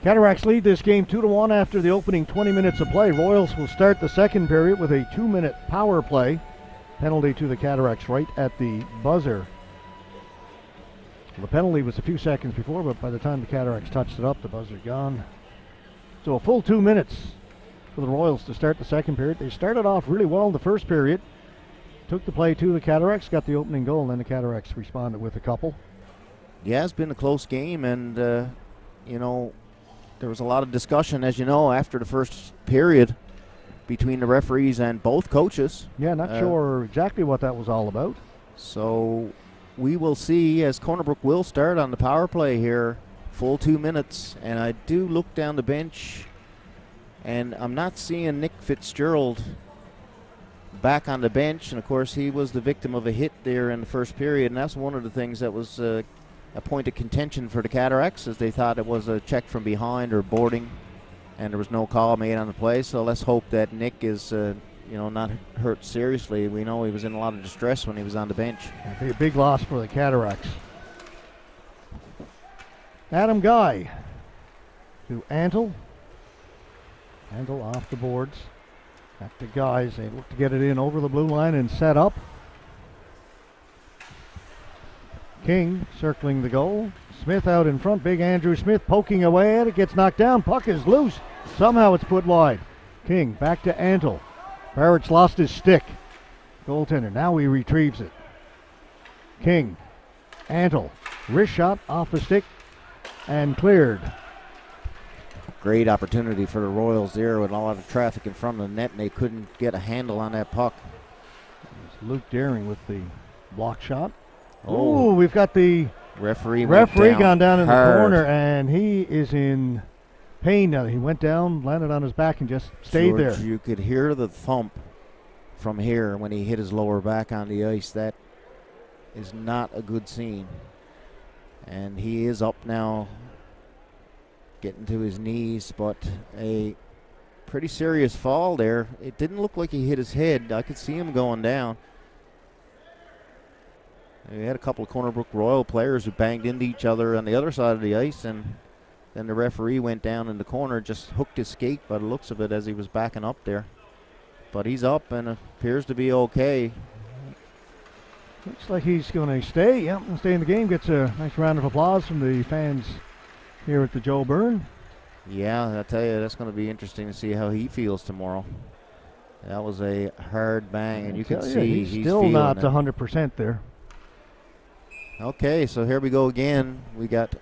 Cataracts lead this game 2-1 after the opening 20 minutes of play. Royals will start the second period with a 2-minute power play. Penalty to the Cataracts right at the buzzer. The penalty was a few seconds before, but by the time the Cataracts touched it up, the buzzer gone. So a full 2 minutes for the Royals to start the second period. They started off really well in the first period. Took the play to the Cataracts, got the opening goal, and then the Cataracts responded with a couple. Yeah, it's been a close game, and, there was a lot of discussion, as you know, after the first period between the referees and both coaches. Yeah, not sure exactly what that was all about. So we will see as Corner Brook will start on the power play here, full 2 minutes. And I do look down the bench, and I'm not seeing Nick Fitzgerald back on the bench. And, of course, he was the victim of a hit there in the first period, and that's one of the things that was a point of contention for the Cataracts, as they thought it was a check from behind or boarding, and there was no call made on the play. So let's hope that Nick is not hurt seriously. We know he was in a lot of distress when he was on the bench. It'll be a big loss for the Cataracts. Adam Guy to Antle. Antle off the boards. Back to Guys. They look to get it in over the blue line and set up. King circling the goal. Smith out in front. Big Andrew Smith poking away at it. Gets knocked down. Puck is loose. Somehow it's put wide. King back to Antle. Barrett's lost his stick. Goaltender. Now he retrieves it. King. Antle. Wrist shot off the stick and cleared. Great opportunity for the Royals there with a lot of traffic in front of the net, and they couldn't get a handle on that puck. It's Luke Daring with the block shot. Oh, we've got the referee gone down in the corner, and he is in pain now. He went down, landed on his back, and just stayed there. You could hear the thump from here when he hit his lower back on the ice. That is not a good scene. And he is up now, getting to his knees, but a pretty serious fall there. It didn't look like he hit his head. I could see him going down. We had a couple of Corner Brook Royal players who banged into each other on the other side of the ice, and then the referee went down in the corner, just hooked his skate by the looks of it as he was backing up there. But he's up and appears to be okay. Looks like he's going to stay. Yep, and stay in the game. Gets a nice round of applause from the fans here at the Joe Byrne. Yeah, I tell you, that's going to be interesting to see how he feels tomorrow. That was a hard bang, and you can see he's still not 100% there. Okay, so here we go again. We got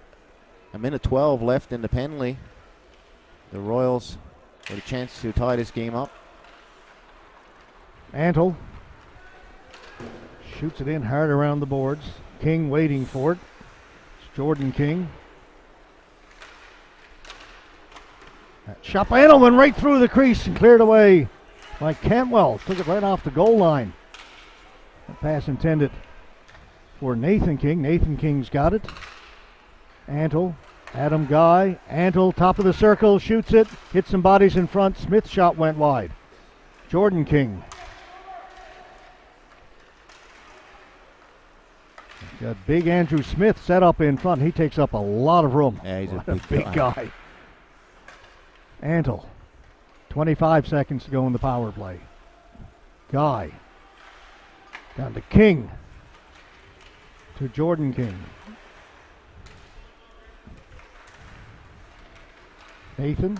a minute 12 left in the penalty. The Royals with a chance to tie this game up. Antle shoots it in hard around the boards. King waiting for it. It's Jordan King. That shot by Antle went right through the crease and cleared away by Cantwell. Took it right off the goal line. That pass intended for Nathan King. Nathan King's got it. Antle, Adam Guy. Antle, top of the circle, shoots it. Hits some bodies in front. Smith's shot went wide. Jordan King. Got big Andrew Smith set up in front. He takes up a lot of room. Yeah, he's a big guy. Antle. 25 seconds to go in the power play. Guy. Down to King. To Jordan King. Nathan.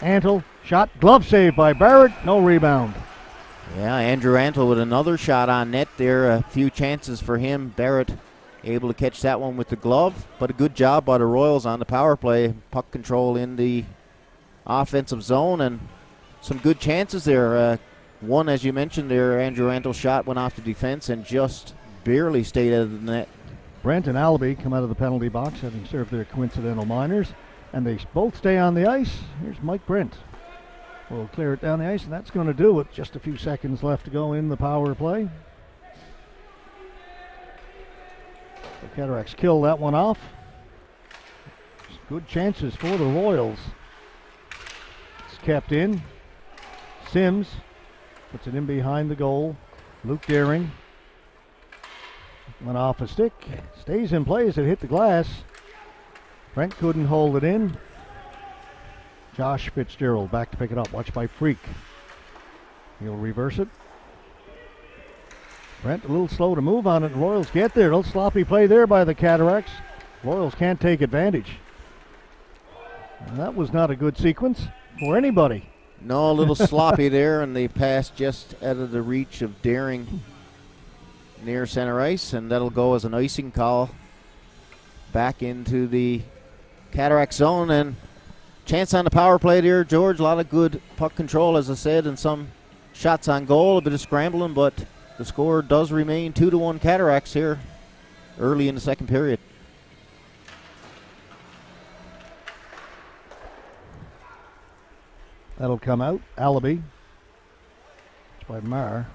Antle. Shot. Glove save by Barrett. No rebound. Yeah, Andrew Antle with another shot on net there. A few chances for him. Barrett able to catch that one with the glove. But a good job by the Royals on the power play. Puck control in the offensive zone and some good chances there. One, as you mentioned there, Andrew Antle's shot went off the defense and just barely stayed out of the net. Brent and Allaby come out of the penalty box, having served their coincidental minors, and they both stay on the ice. Here's Mike Brent. We'll clear it down the ice, and that's going to do with just a few seconds left to go in the power play. The Cataracts kill that one off. Good chances for the Royals. It's kept in. Sims puts it in behind the goal. Luke Daring went off a stick. Stays in play as it hit the glass. Brent couldn't hold it in. Josh Fitzgerald back to pick it up. Watched by Freak. He'll reverse it. Brent a little slow to move on it. Royals get there. A little sloppy play there by the Cataracts. Royals can't take advantage. And that was not a good sequence for anybody. No, a little sloppy there, and they passed just out of the reach of Daring near center ice, and that'll go as an icing call back into the Cataract zone. And chance on the power play there, George. A lot of good puck control, as I said, and some shots on goal, a bit of scrambling, but the score does remain 2-1 Cataracts here early in the second period. That'll come out. Allaby. It's by Marr.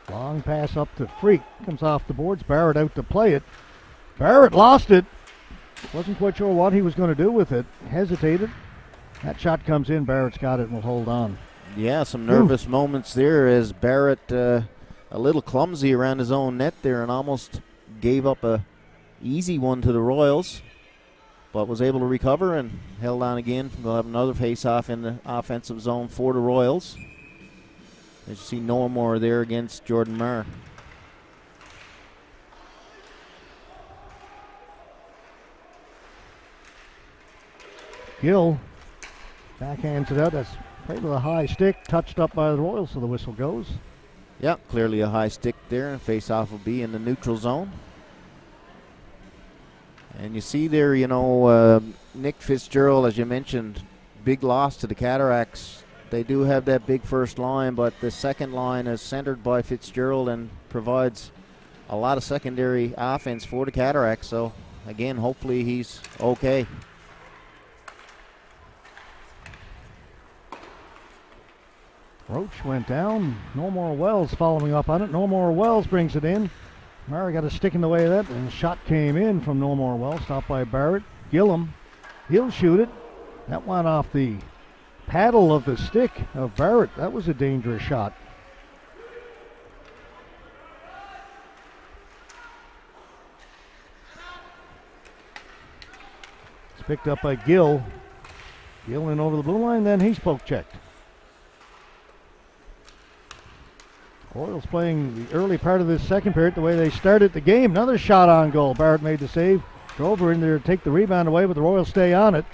Long pass up to Freak. Comes off the boards. Barrett out to play it. Barrett lost it. Wasn't quite sure what he was going to do with it. Hesitated. That shot comes in. Barrett's got it and will hold on. Yeah, some nervous moments there as Barrett a little clumsy around his own net there and almost gave up a easy one to the Royals, but was able to recover and held on again. We'll have another face-off in the offensive zone for the Royals. As you see Noah Moore there against Jordan Marr. Gill backhands it out. That's played with a high stick, touched up by the Royals, so the whistle goes. Yeah, clearly a high stick there, and face-off will be in the neutral zone. And you see there, Nick Fitzgerald, as you mentioned, big loss to the Cataracts. They do have that big first line, but the second line is centered by Fitzgerald and provides a lot of secondary offense for the Cataracts. So, again, hopefully he's okay. Roach went down. No more Wells following up on it. No more Wells brings it in. Murray got a stick in the way of that, and the shot came in from No More Wells, stopped by Barrett. Gillum, he'll shoot it. That went off the paddle of the stick of Barrett. That was a dangerous shot. It's picked up by Gill. Gill in over the blue line, then he's poke checked. Royals playing the early part of this second period the way they started the game. Another shot on goal. Barrett made the save. Drove her in there to take the rebound away, but the Royals stay on it.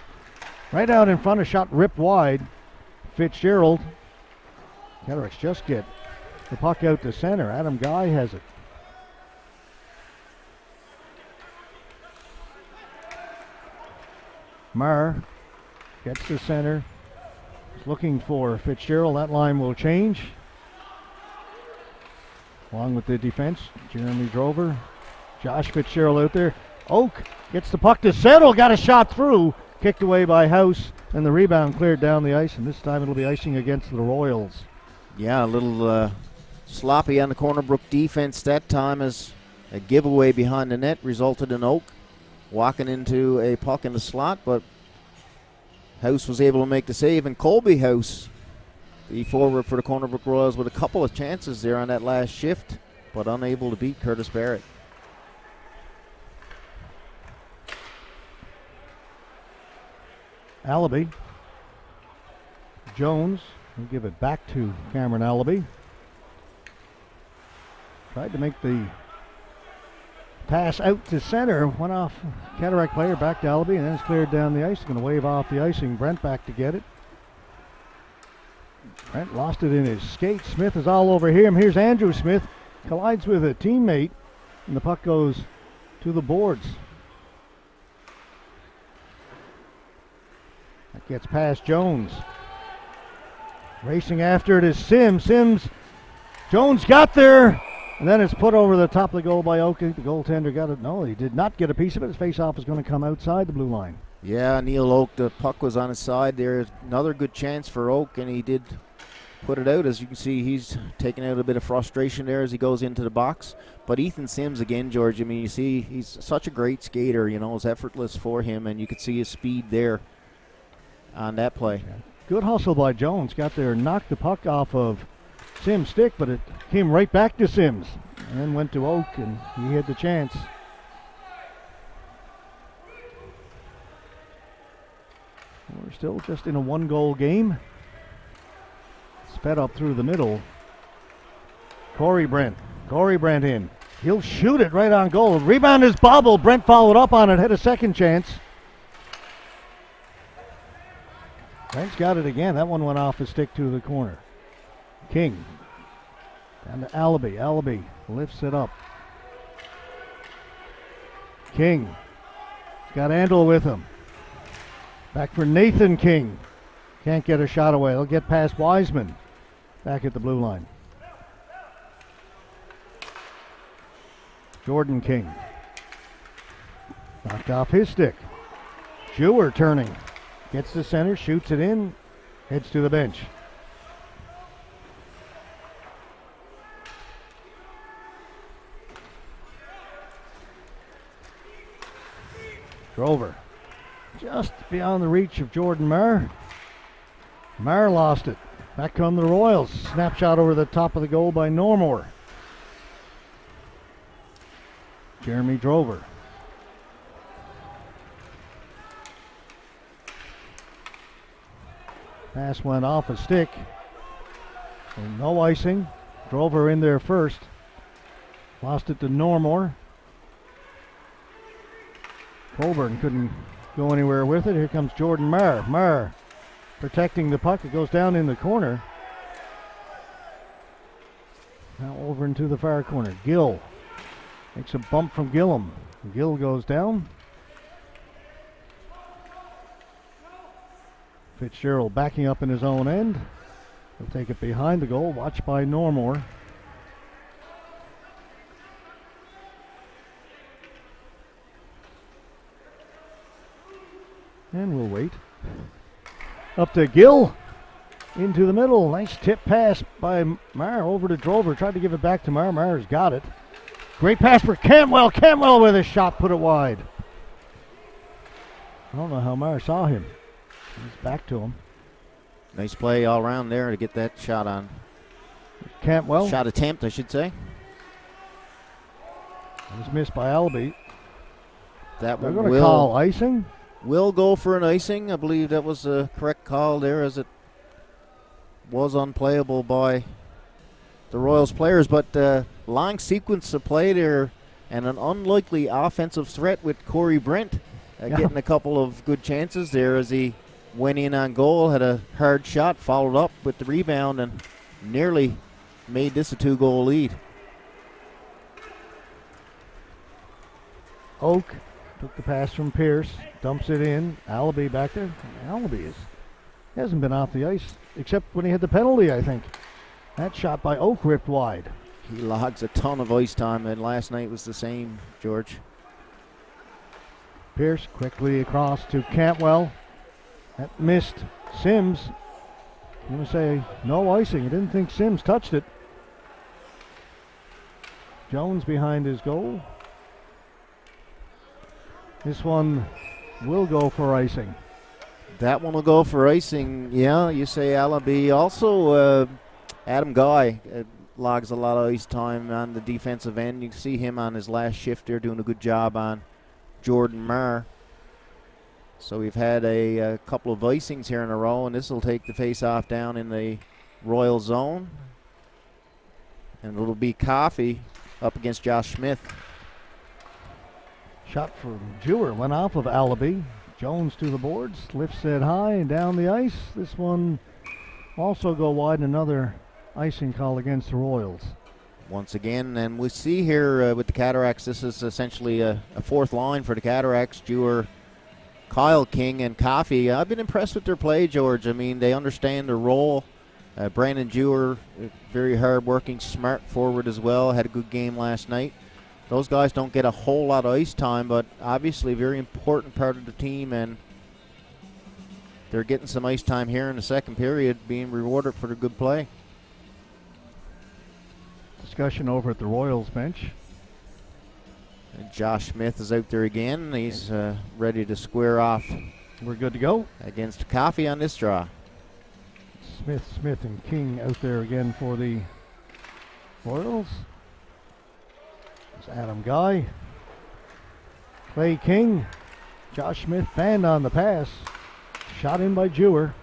Right out in front, a shot ripped wide. Fitzgerald. Cataracts just get the puck out to center. Adam Guy has it. Marr gets to center. He's looking for Fitzgerald. That line will change. Along with the defense, Jeremy Drover, Josh Fitzgerald out there. Oak gets the puck to settle, got a shot through, kicked away by House, and the rebound cleared down the ice, and this time it'll be icing against the Royals. Yeah, a little sloppy on the corner. Brook defense that time as a giveaway behind the net resulted in Oak walking into a puck in the slot, but House was able to make the save, and Colby House, the forward for the Corner Brook Royals, with a couple of chances there on that last shift, but unable to beat Curtis Barrett. Allaby. Jones will give it back to Cameron Allaby. Tried to make the pass out to center. Went off Cataract player, back to Allaby, and then it's cleared down the ice. Going to wave off the icing. Brent back to get it. Brent lost it in his skate. Smith is all over him. Here's Andrew Smith. Collides with a teammate, and the puck goes to the boards. That gets past Jones. Racing after it is Sims. Jones got there, and then it's put over the top of the goal by Oak. The goaltender got it. No, he did not get a piece of it. His face-off is going to come outside the blue line. Yeah, Neil Oak, the puck was on his side there. Another good chance for Oak, and he did put it out. As you can see, he's taking out a bit of frustration there as he goes into the box. But Ethan Sims again, George, I mean, you see he's such a great skater, it's effortless for him, and you could see his speed there on that play. Yeah. Good hustle by Jones. Got there, knocked the puck off of Sims' stick, but it came right back to Sims. And then went to Oak, and he had the chance. We're still just in a 1-goal game. It's fed up through the middle. Corey Brent in. He'll shoot it right on goal. Rebound is bobbled. Brent followed up on it, had a second chance. Brent's got it again. That one went off his stick to the corner. King. Down to Allaby. Allaby lifts it up. King. He's got Andel with him. Back for Nathan King. Can't get a shot away. He'll get past Wiseman. Back at the blue line. Jordan King. Knocked off his stick. Jewer turning. Gets to center, shoots it in, heads to the bench. Drover. Just beyond the reach of Jordan Maher. Maher lost it. Back come the Royals. Snapshot over the top of the goal by Normore. Jeremy Drover. Pass went off a stick. So no icing. Drover in there first. Lost it to Normore. Colburn couldn't go anywhere with it. Here comes Jordan Maher. Maher protecting the puck. It goes down in the corner. Now over into the far corner. Gill makes a bump from Gillum. Gill goes down. Fitzgerald backing up in his own end. He'll take it behind the goal. Watched by Normore. And we'll wait. Up to Gill. Into the middle. Nice tip pass by Maher over to Drover. Tried to give it back to Maher. Maher's got it. Great pass for Cantwell. Cantwell with a shot. Put it wide. I don't know how Maher saw him. He's back to him. Nice play all around there to get that shot on. Cantwell. Shot attempt, I should say. It was missed by Allaby. That They're one going to call icing. Will go for an icing. I believe that was a correct call there, as it was unplayable by the Royals players. But long sequence of play there and an unlikely offensive threat with Corey Brent getting a couple of good chances there as he went in on goal, had a hard shot, followed up with the rebound, and nearly made this a 2-goal lead. Oak took the pass from Pierce, dumps it in. Allaby back there. Allaby hasn't been off the ice except when he had the penalty, I think. That shot by Oak ripped wide. He logs a ton of ice time, and last night was the same, George. Pierce quickly across to Cantwell. That missed Sims. I'm going to say no icing. I didn't think Sims touched it. Jones behind his goal. This one will go for icing. That one will go for icing. Yeah, you say Allaby. Also, Adam Guy logs a lot of ice time on the defensive end. You can see him on his last shift there doing a good job on Jordan Maher. So we've had a couple of icings here in a row, and this will take the face-off down in the Royal zone. And it'll be Coffey up against Josh Smith. Shot from Jewer went off of Allaby. Jones to the boards, lifts it high and down the ice. This one also go wide, another icing call against the Royals. Once again, and we see here with the Cataracts, this is essentially a fourth line for the Cataracts. Jewer, Kyle King, and Coffey. I've been impressed with their play, George. I mean, they understand their role. Brandon Jewer, very hard-working, smart forward as well. Had a good game last night. Those guys don't get a whole lot of ice time, but obviously a very important part of the team, and they're getting some ice time here in the second period, being rewarded for their good play. Discussion over at the Royals bench. And Josh Smith is out there again. He's ready to square off. We're good to go Against Coffey on this draw. Smith, and King out there again for the Royals. There's Adam Guy. Clay King. Josh Smith banned on the pass. Shot in by Jewer.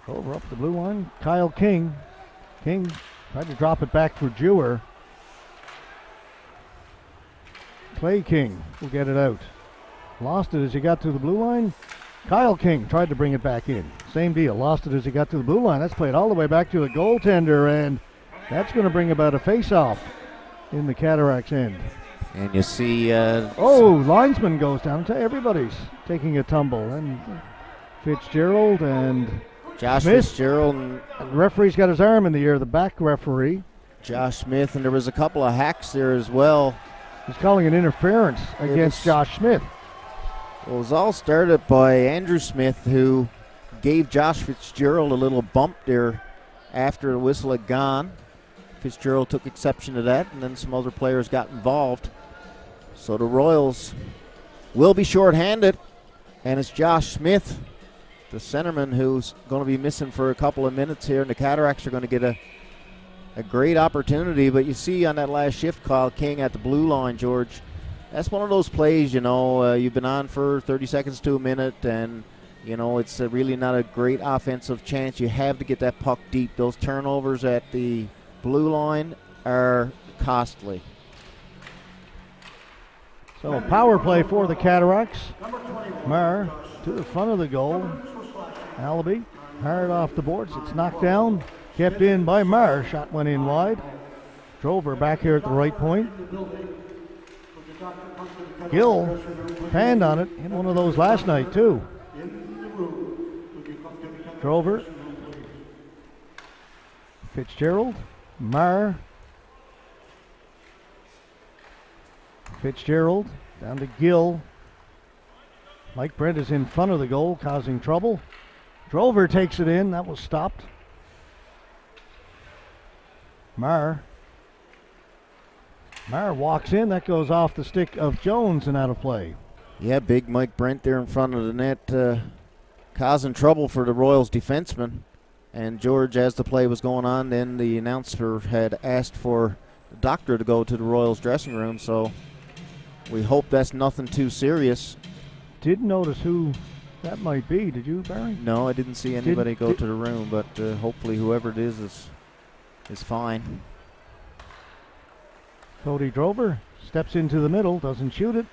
Over up the blue line. Kyle King. King tried to drop it back for Jewer. Clay King will get it out. Lost it as he got to the blue line. Kyle King tried to bring it back in. Same deal. Lost it as he got to the blue line. That's played all the way back to the goaltender, and that's going to bring about a face-off in the Cataracts end. And you see... linesman goes down. Everybody's taking a tumble. And Fitzgerald and Josh Smith. Fitzgerald. And the referee's got his arm in the air, the back referee. Josh Smith, and there was a couple of hacks there as well. He's calling an interference against Josh Smith. Well, it was all started by Andrew Smith, who gave Josh Fitzgerald a little bump there after the whistle had gone. Fitzgerald took exception to that, and then some other players got involved. So the Royals will be shorthanded, and it's Josh Smith, the centerman, who's going to be missing for a couple of minutes here, and the Cataracts are going to get a great opportunity. But you see on that last shift, Kyle King at the blue line, George, that's one of those plays, you've been on for 30 seconds to a minute, and, it's really not a great offensive chance. You have to get that puck deep. Those turnovers at the blue line are costly. So a power play for the Cataracts. Maher to the front of the goal. Allaby hard off the boards. It's knocked down. Kept in by Maher. Shot went in wide. Drover back here at the right point. Gill fanned on it. Hit one of those last night too. Drover. Fitzgerald. Maher. Fitzgerald down to Gill. Mike Brent is in front of the goal, causing trouble. Drover takes it in. That was stopped. Maher walks in. That goes off the stick of Jones and out of play. Yeah, big Mike Brent there in front of the net, causing trouble for the Royals defenseman. And George, as the play was going on, then the announcer had asked for the doctor to go to the Royals dressing room, so we hope that's nothing too serious. Didn't notice who that might be. Did you, Barry? No, I didn't see anybody go to the room, but hopefully whoever it is fine. Cody Drover steps into the middle, doesn't shoot it.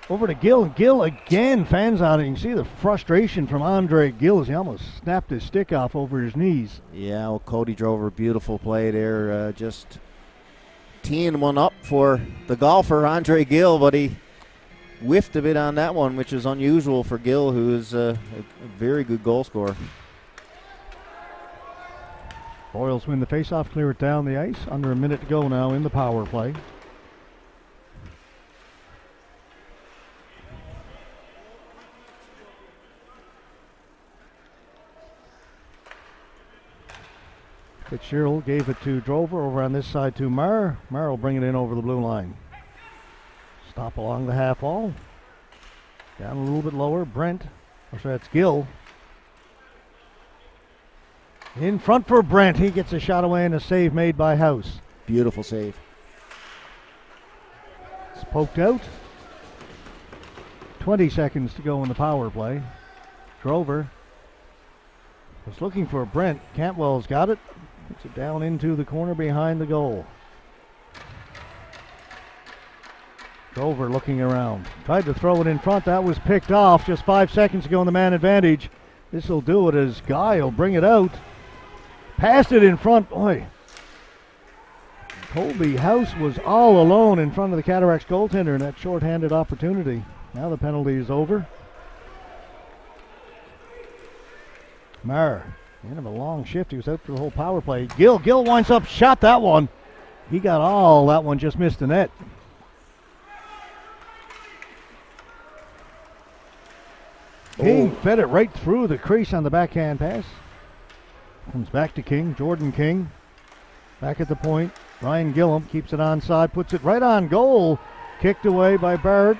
Over to Gill. Gill again fans on it. You can see the frustration from Andre Gill as he almost snapped his stick off over his knees. Yeah, well, Cody Drover, beautiful play there. Just teeing one up for the golfer, Andre Gill, but he whiffed a bit on that one, which is unusual for Gill, who is a very good goal scorer. Royals win the faceoff, clear it down the ice. Under a minute to go now in the power play. Fitzgerald gave it to Drover over on this side to Maher. Maher will bring it in over the blue line. Stop along the half wall. Down a little bit lower. Brent. That's Gill. In front for Brent. He gets a shot away and a save made by House. Beautiful save. It's poked out. 20 seconds to go in the power play. Drover was looking for Brent. Cantwell's got it. Puts it down into the corner behind the goal. Drover looking around. Tried to throw it in front. That was picked off just 5 seconds ago in the man advantage. This will do it as Guy will bring it out. Passed it in front. Boy. Colby House was all alone in front of the Cataracts goaltender in that shorthanded opportunity. Now the penalty is over. Maher, end of a long shift. He was out for the whole power play. Gill winds up, shot that one. He got all that one, just missed the net. King fed it right through the crease on the backhand pass. Comes back to King, Jordan King. Back at the point. Ryan Gillum keeps it onside, puts it right on goal. Kicked away by Barrett.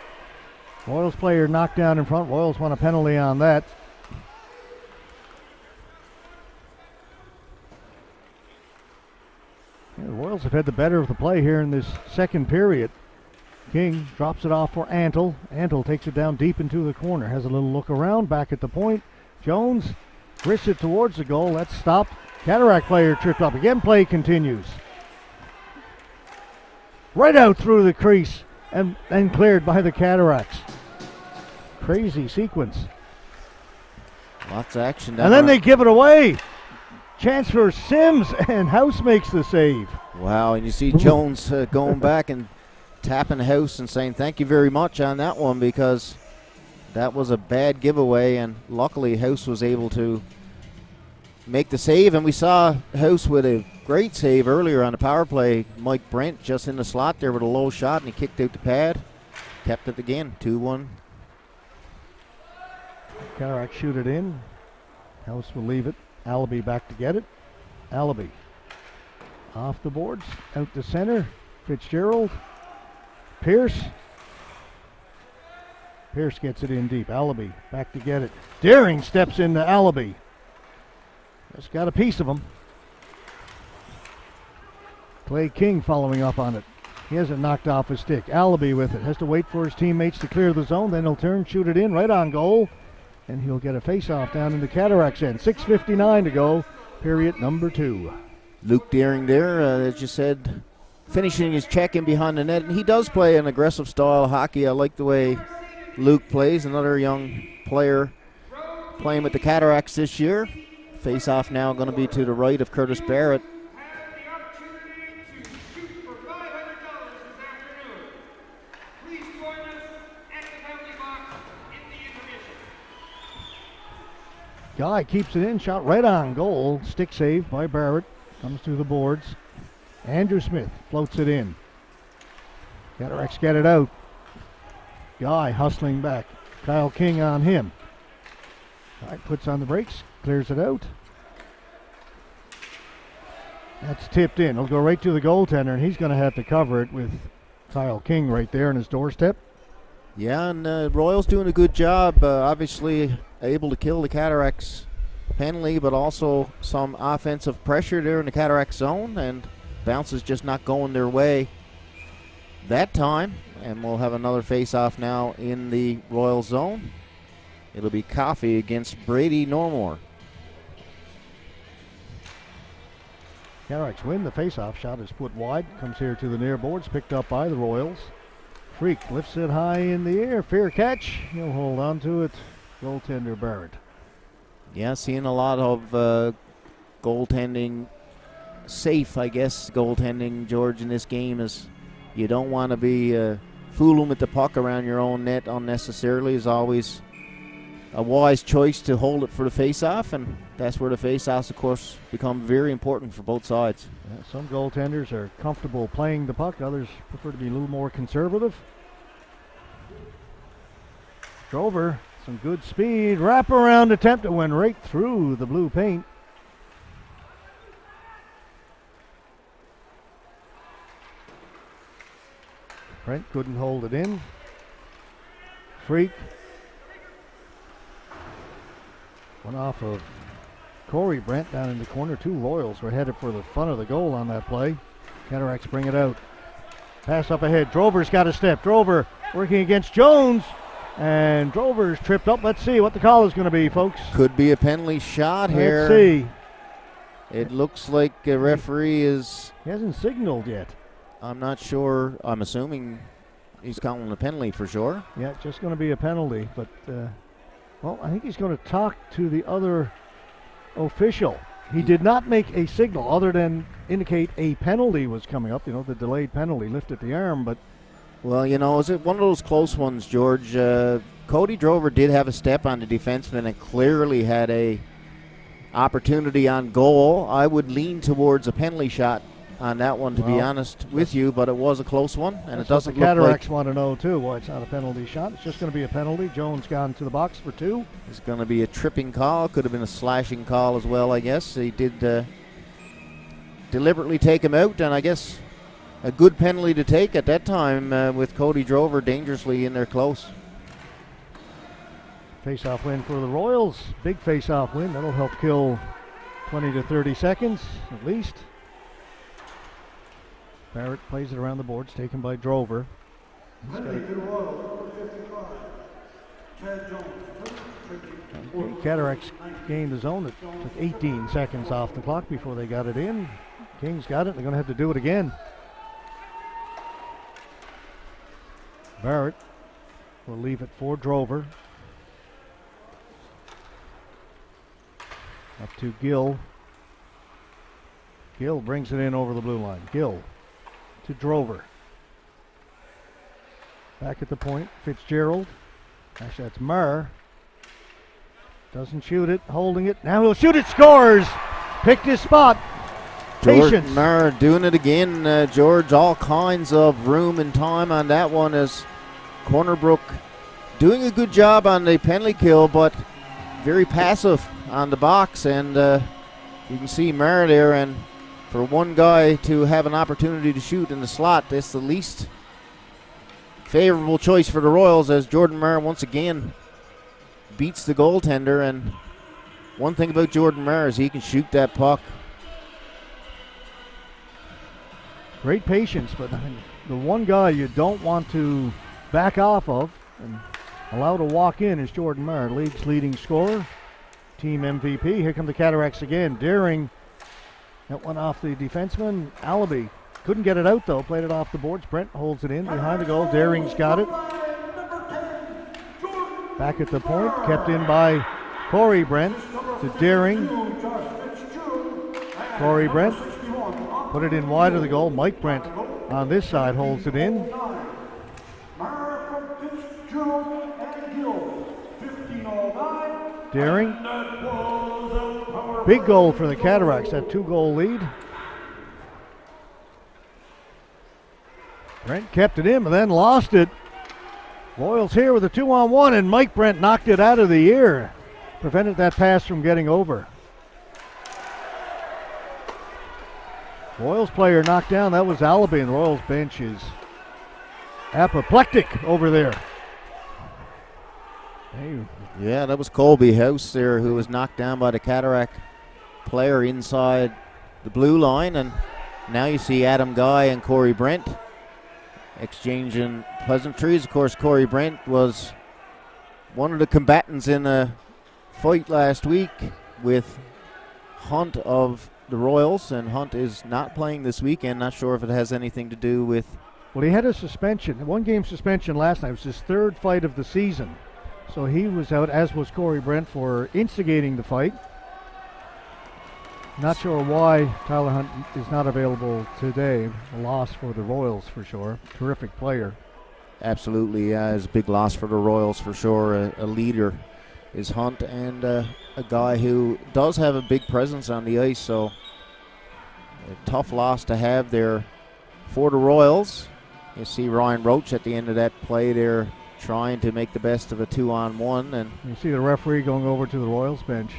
Royals player knocked down in front. Royals want a penalty on that. Yeah, the Royals have had the better of the play here in this second period. King drops it off for Antle. Antle takes it down deep into the corner. Has a little look around, back at the point. Jones wrists it towards the goal. That's stopped. Cataract player tripped up. Again, play continues. Right out through the crease and cleared by the Cataracts. Crazy sequence. Lots of action down and then they give it away. Chance for Sims, and House makes the save. Wow, and you see Jones going back and tapping House and saying thank you very much on that one, because that was a bad giveaway, and luckily House was able to make the save. And we saw House with a great save earlier on the power play. Mike Brent just in the slot there with a low shot, and he kicked out the pad. Kept it again, 2-1. Cataract shoot it in. House will leave it. Allaby back to get it. Allaby off the boards, out to center. Fitzgerald. Pierce. Pierce gets it in deep. Allaby back to get it. Daring steps into Allaby. Just got a piece of him. Clay King following up on it. He has it knocked off his stick. Allaby with it. Has to wait for his teammates to clear the zone. Then he'll turn, shoot it in right on goal. And he'll get a face-off down in the Cataracts end. 6:59 to go, period number 2. Luke Deering there, as you said, finishing his check in behind the net. And he does play an aggressive style of hockey. I like the way Luke plays. Another young player playing with the Cataracts this year. Face-off now going to be to the right of Curtis Barrett. Guy keeps it in, shot right on goal. Stick save by Barrett. Comes through the boards. Andrew Smith floats it in. Cataracts get it out. Guy hustling back. Kyle King on him. Guy puts on the brakes, clears it out. That's tipped in. It'll go right to the goaltender, and he's going to have to cover it with Kyle King right there on his doorstep. Yeah, and Royals doing a good job. Obviously able to kill the Cataracts penalty, but also some offensive pressure there in the Cataracts zone, and bounces just not going their way that time. And we'll have another face-off now in the Royal zone. It'll be Coffey against Brady Normore. Cataracts win the face-off. Shot is put wide. Comes here to the near boards, picked up by the Royals. Freak lifts it high in the air. Fair catch. He'll hold on to it. Goaltender Barrett. Yeah, seeing a lot of goaltending, safe, I guess, goaltending, George, in this game. Is you don't want to be fooling with the puck around your own net unnecessarily. Is always a wise choice to hold it for the face-off, and that's where the face-offs, of course, become very important for both sides. Yeah, some goaltenders are comfortable playing the puck. Others prefer to be a little more conservative. Drover, some good speed. Wraparound attempt that went right through the blue paint. Brent couldn't hold it in. Freak. One off of Corey Brent down in the corner. 2 Royals were headed for the front of the goal on that play. Cataracts bring it out. Pass up ahead. Drover's got a step. Drover working against Jones. And Drover's tripped up. Let's see what the call is going to be, folks. Could be a penalty shot here. Let's see. It looks like a referee is... He hasn't signaled yet. I'm not sure. I'm assuming he's calling a penalty for sure. Yeah, just going to be a penalty. But, well, I think he's going to talk to the other official. He did not make a signal other than indicate a penalty was coming up. You know, the delayed penalty, lifted the arm, but... Well, you know, is it one of those close ones, George? Cody Drover did have a step on the defenseman and clearly had a opportunity on goal. I would lean towards a penalty shot on that one, to be honest with you, but it was a close one, and it doesn't the look Cataracts like... want to know, too, why it's not a penalty shot. It's just going to be a penalty. Jones gone to the box for 2. It's going to be a tripping call. Could have been a slashing call as well, I guess. He did deliberately take him out, and I guess... a good penalty to take at that time with Cody Drover dangerously in there close. Face-off win for the Royals. Big face-off win. That'll help kill 20 to 30 seconds at least. Barrett plays it around the boards, taken by Drover. Okay, Cataracts gained his own. It took 18 seconds off the clock before they got it in. Kings got it. They're going to have to do it again. Barrett will leave it for Drover. Up to Gill. Gill brings it in over the blue line. Gill to Drover. Back at the point, Fitzgerald. Actually, that's Murr. Doesn't shoot it, holding it. Now he'll shoot it, scores! Picked his spot. Patience. Murr doing it again, George. All kinds of room and time on that one as Corner Brook doing a good job on the penalty kill, but very passive on the box. And you can see Murr there, and for one guy to have an opportunity to shoot in the slot, that's the least favorable choice for the Royals, as Jordan Murr once again beats the goaltender. And one thing about Jordan Murr is he can shoot that puck. Great patience, but the one guy you don't want to back off of and allow to walk in is Jordan Murr, league's leading scorer, team MVP. Here come the Cataracts again. Deering, that one off the defenseman. Allaby couldn't get it out though, played it off the boards. Brent holds it in behind the goal. Deering's got it. Back at the point, kept in by Corey Brent to Deering. Corey Brent put it in wide of the goal. Mike Brent on this side holds it in. Deering. Big goal for the Cataracts, that 2-goal lead. Brent kept it in, but then lost it. Royals here with a 2-on-1, and Mike Brent knocked it out of the air. Prevented that pass from getting over. Royals player knocked down. That was Allaby, and the Royals bench is apoplectic over there. Hey. Yeah, that was Colby House there, who was knocked down by the Cataract player inside the blue line. And now you see Adam Guy and Corey Brent exchanging pleasantries. Of course, Corey Brent was one of the combatants in a fight last week with Hunt of the Royals, and Hunt is not playing this weekend. Not sure if it has anything to do with... Well, he had a suspension, one-game suspension last night. It was his third fight of the season. So he was out, as was Corey Brent, for instigating the fight. Not sure why Tyler Hunt is not available today. A loss for the Royals for sure. Terrific player. Absolutely, it's a big loss for the Royals for sure. A leader is Hunt, and a guy who does have a big presence on the ice. So a tough loss to have there for the Royals. You see Ryan Roach at the end of that play there, trying to make the best of a 2-on-1, and you see the referee going over to the Royals bench.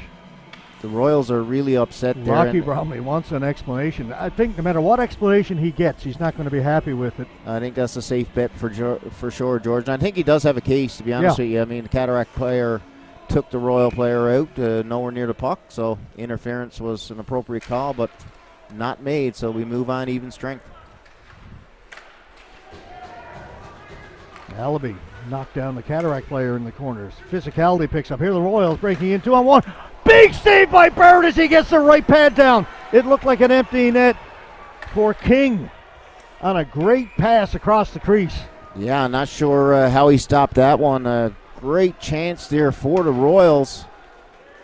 The Royals are really upset there. Rocky Bromley wants an explanation. I think no matter what explanation he gets, he's not going to be happy with it. I think that's a safe bet for sure, George. And I think he does have a case, to be honest with you. I mean, the Cataract player took the Royal player out, nowhere near the puck, so interference was an appropriate call, but not made, so we move on even strength. Allaby knocked down the Cataract player in the corners. Physicality picks up. Here the Royals breaking in 2-on-1. Big save by Barrett as he gets the right pad down. It looked like an empty net for King on a great pass across the crease. Yeah, not sure how he stopped that one. A great chance there for the Royals.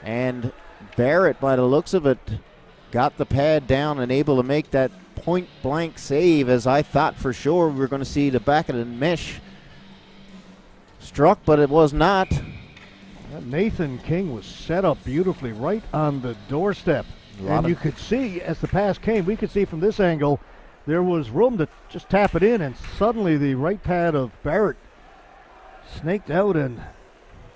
And Barrett, by the looks of it, got the pad down and able to make that point-blank save, as I thought for sure we were going to see the back of the mesh struck, but it was not. Nathan King was set up beautifully right on the doorstep. And you could see, as the pass came, we could see from this angle, there was room to just tap it in, and suddenly the right pad of Barrett snaked out and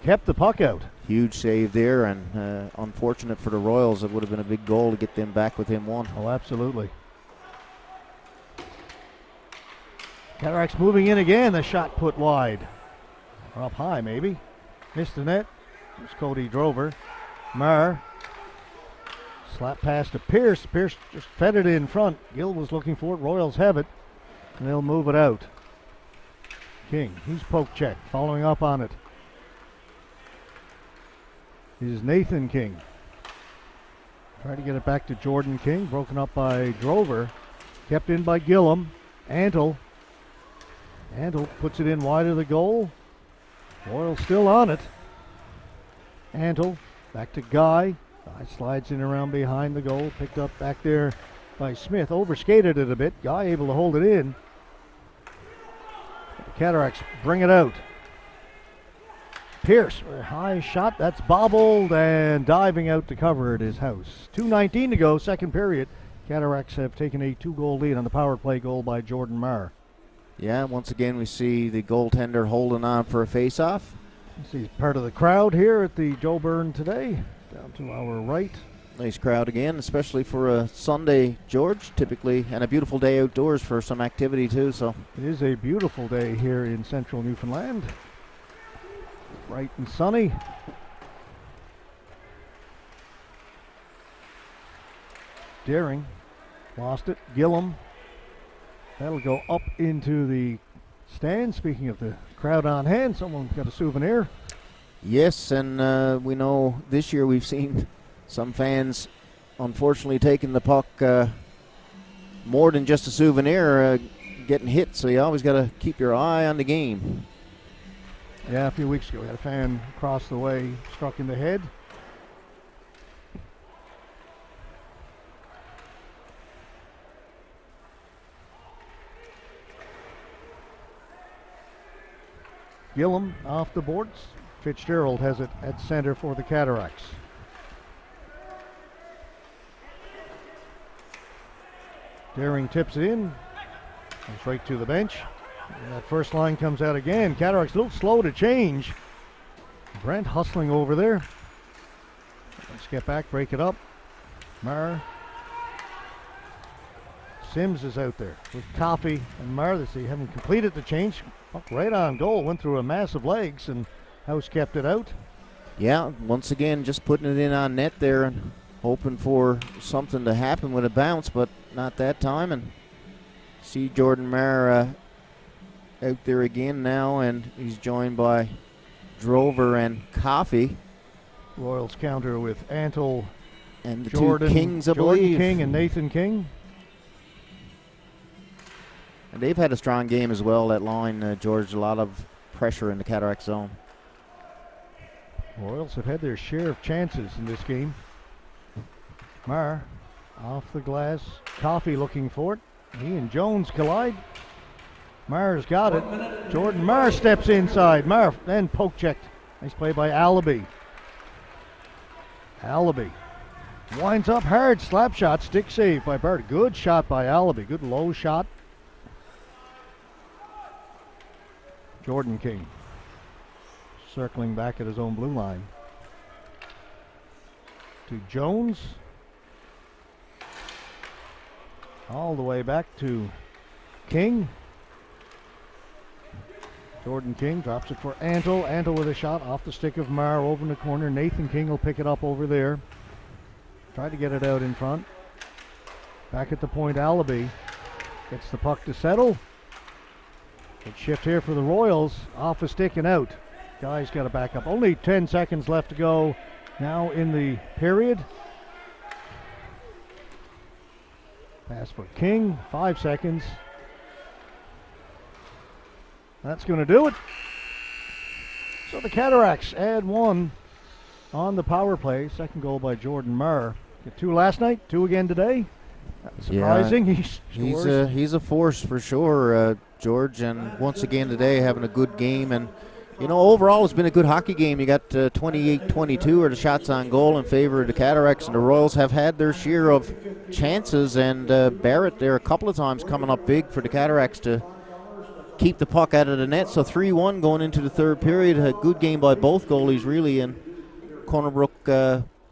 kept the puck out. Huge save there, and unfortunate for the Royals. It would have been a big goal to get them back within one. Oh, absolutely. Cataracts moving in again. The shot put wide. Or up high, maybe. Missed the net. There's Cody Drover. Marr. Slap pass to Pierce. Pierce just fed it in front. Gill was looking for it. Royals have it. And they'll move it out. King. He's poke check. Following up on it is Nathan King. Trying to get it back to Jordan King. Broken up by Drover. Kept in by Gillum. Antle puts it in wide of the goal. Royal still on it. Antle back to Guy. Guy slides in around behind the goal. Picked up back there by Smith. Overskated it a bit. Guy able to hold it in. The Cataracts bring it out. Pierce, a high shot. That's bobbled, and diving out to cover it is House. 2:19 to go, second period. Cataracts have taken a 2-goal lead on the power play goal by Jordan Marr. Yeah, once again we see the goaltender holding on for a face-off. He's part of the crowd here at the Joe Byrne today. Down to our right. Nice crowd again, especially for a Sunday, George, typically, and a beautiful day outdoors for some activity too. So it is a beautiful day here in central Newfoundland. Bright and sunny. Daring lost it. Gillum. That'll go up into the stand. Speaking of the crowd on hand, someone got a souvenir. Yes, and we know this year we've seen some fans unfortunately taking the puck more than just a souvenir, getting hit, so you always got to keep your eye on the game. Yeah, a few weeks ago we had a fan across the way struck in the head. Gillum off the boards. Fitzgerald has it at center for the Cataracts. Daring tips it in. Comes right to the bench. And that first line comes out again. Cataracts a little slow to change. Brent hustling over there. Let's get back, break it up. Marr. Sims is out there with Coffey and Marr. They haven't completed the change. Puck right on goal. Went through a mass of legs and House kept it out. Yeah, once again, just putting it in on net there and hoping for something to happen with a bounce, but not that time. And see Jordan Marr out there again now, and he's joined by Drover and Coffey. Royals counter with Antle and the Jordan, two Kings, I Jordan believe. King and Nathan King. And they've had a strong game as well, that line, George. A lot of pressure in the Cataract zone. Royals have had their share of chances in this game. Marr off the glass. Coffey looking for it. He and Jones collide. Marr's got it. Jordan Marr steps inside. Marr then poke checked. Nice play by Allaby. Allaby winds up hard. Slap shot. Stick save by Bart. Good shot by Allaby. Good low shot. Jordan King circling back at his own blue line. To Jones. All the way back to King. Jordan King drops it for Antle. Antle with a shot off the stick of Marr over in the corner. Nathan King will pick it up over there. Try to get it out in front. Back at the point, Allaby gets the puck to settle. Good shift here for the Royals. Off a stick and out. Guy's got to back up. Only 10 seconds left to go now in the period. Pass for King. 5 seconds. That's going to do it. So the Cataracts add one on the power play. Second goal by Jordan Marr. Get 2 last night, 2 again today. That's surprising. Yeah, he's a force for sure, George. And once again today having a good game. And, you know, overall it's been a good hockey game. You got 28-22 are the shots on goal in favor of the Cataracts. And the Royals have had their share of chances. And Barrett there a couple of times coming up big for the Cataracts to keep the puck out of the net. So 3-1 going into the third period. A good game by both goalies, really. And Corner Brook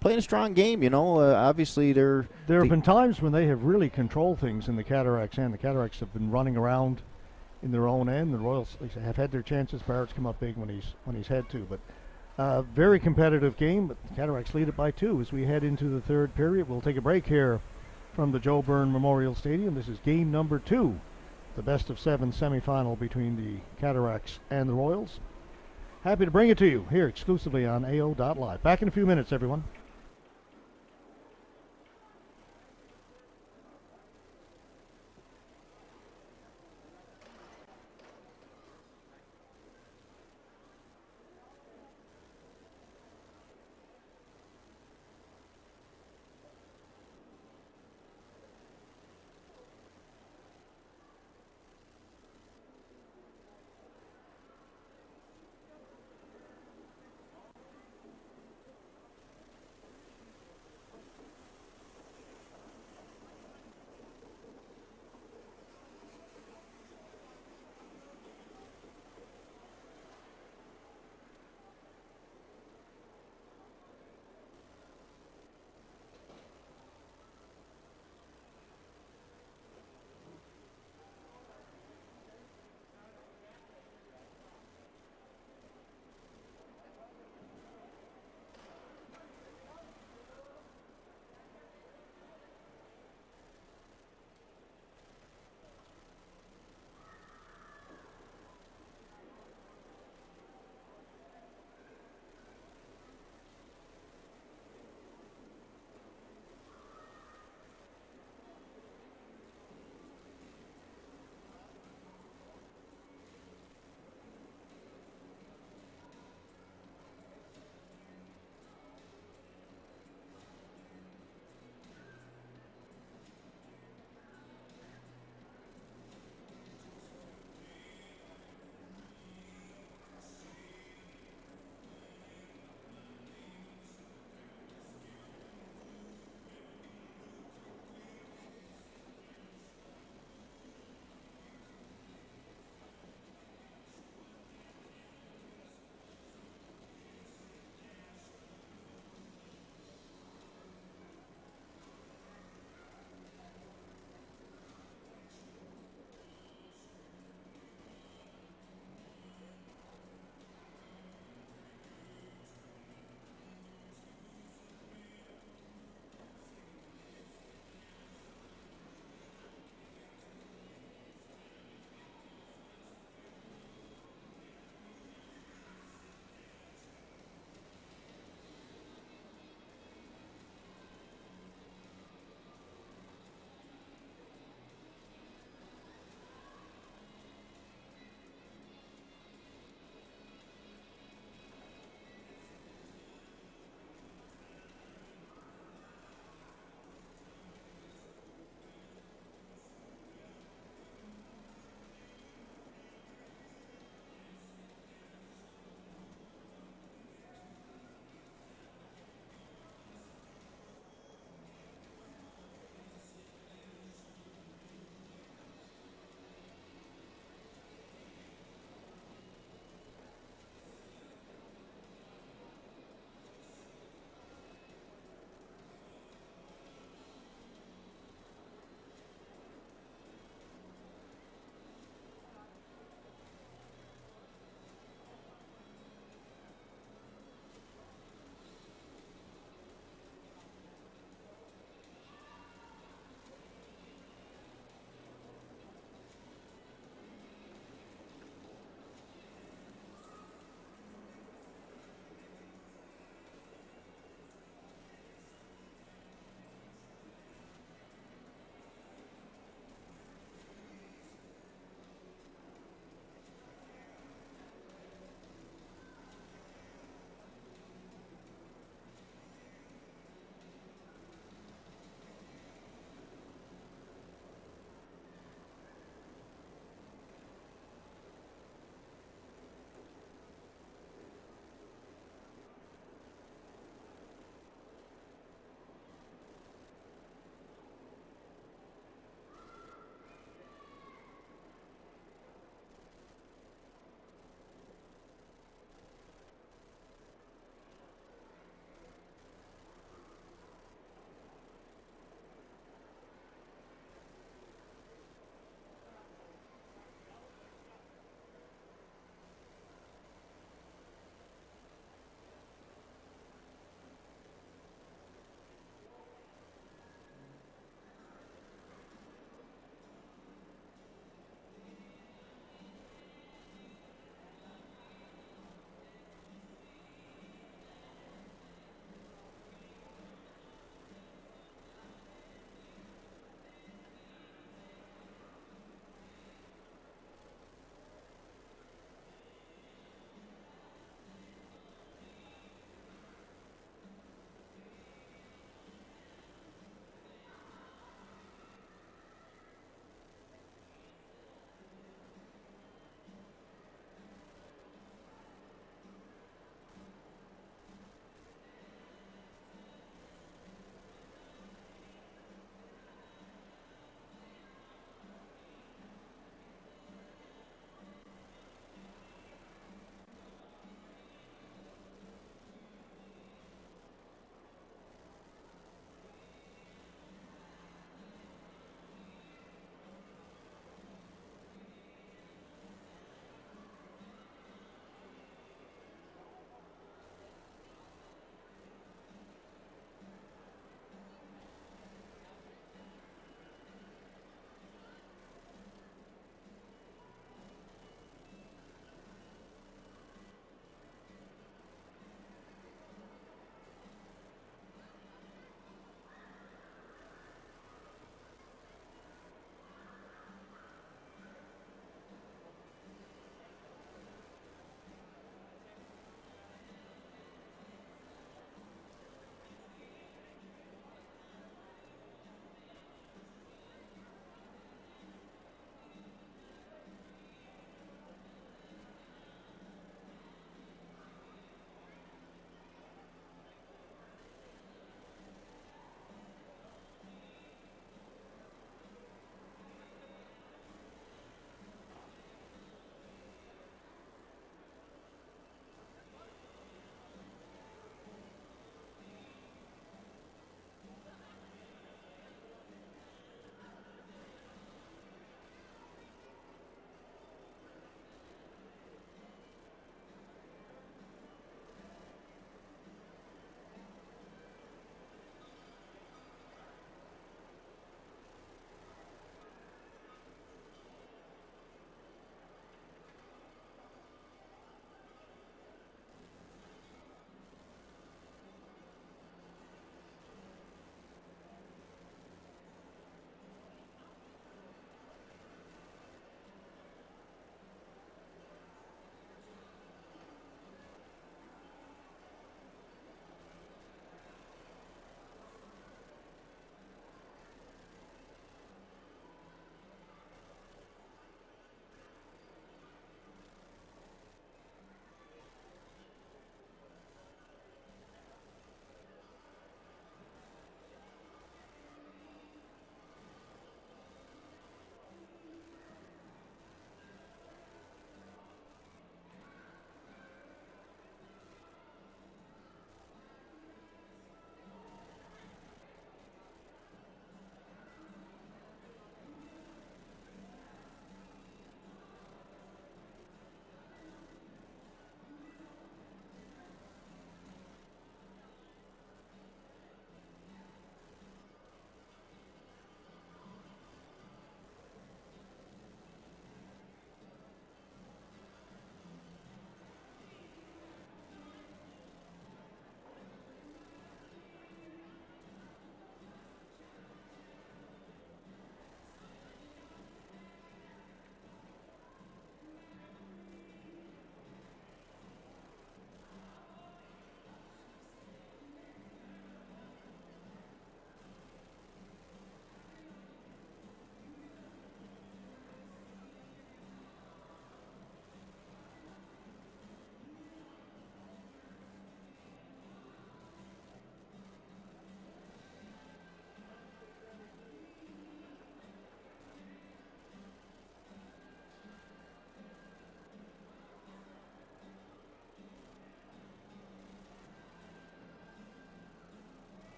playing a strong game, you know. Obviously, there have been times when they have really controlled things in the Cataracts, and the Cataracts have been running around in their own end. The Royals, like I said, have had their chances. Barrett's come up big when he's had to, but very competitive game. But the Cataracts lead it by 2 as we head into the third period. We'll take a break here from the Joe Byrne Memorial Stadium. This is game number 2. the best of 7 semifinal between the Cataracts and the Royals. Happy to bring it to you here exclusively on AO.live. Back in a few minutes, everyone.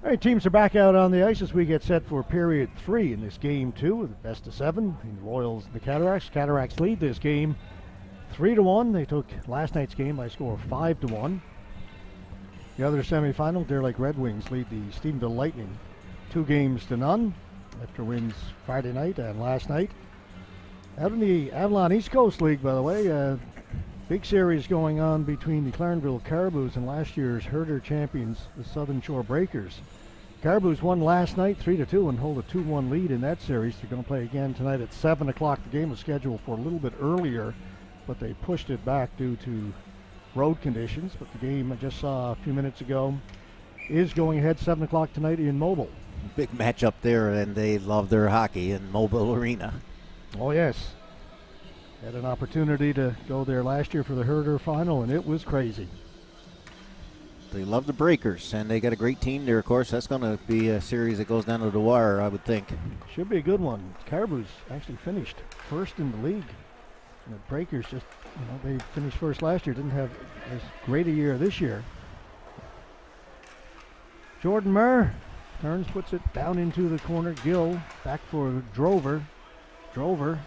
All right, teams are back out on the ice as we get set for period 3 in this game 2 of the best of 7. The Royals and the Cataracts. Cataracts lead this game 3-1. They took last night's game by a score of 5-1. The other semifinal, Deer Lake Red Wings lead the Stephenville Lightning 2-0 after wins Friday night and last night. Out in the Avalon East Coast League, by the way, big series going on between the Clarenville Caribous and last year's Herder champions, the Southern Shore Breakers. Caribous won last night 3-2 and hold a 2-1 lead in that series. They're going to play again tonight at 7 o'clock. The game was scheduled for a little bit earlier, but they pushed it back due to road conditions. But the game I just saw a few minutes ago is going ahead 7 o'clock tonight in Mobile. Big matchup there, and they love their hockey in Mobile Arena. Oh, yes. Had an opportunity to go there last year for the Herder final, and it was crazy. They love the Breakers, and they got a great team there, of course. That's going to be a series that goes down to the wire, I would think. Should be a good one. Caribous actually finished first in the league. And the Breakers just, they finished first last year. Didn't have as great a year this year. Jordan Murr turns, puts it down into the corner. Gill back for Drover. Drover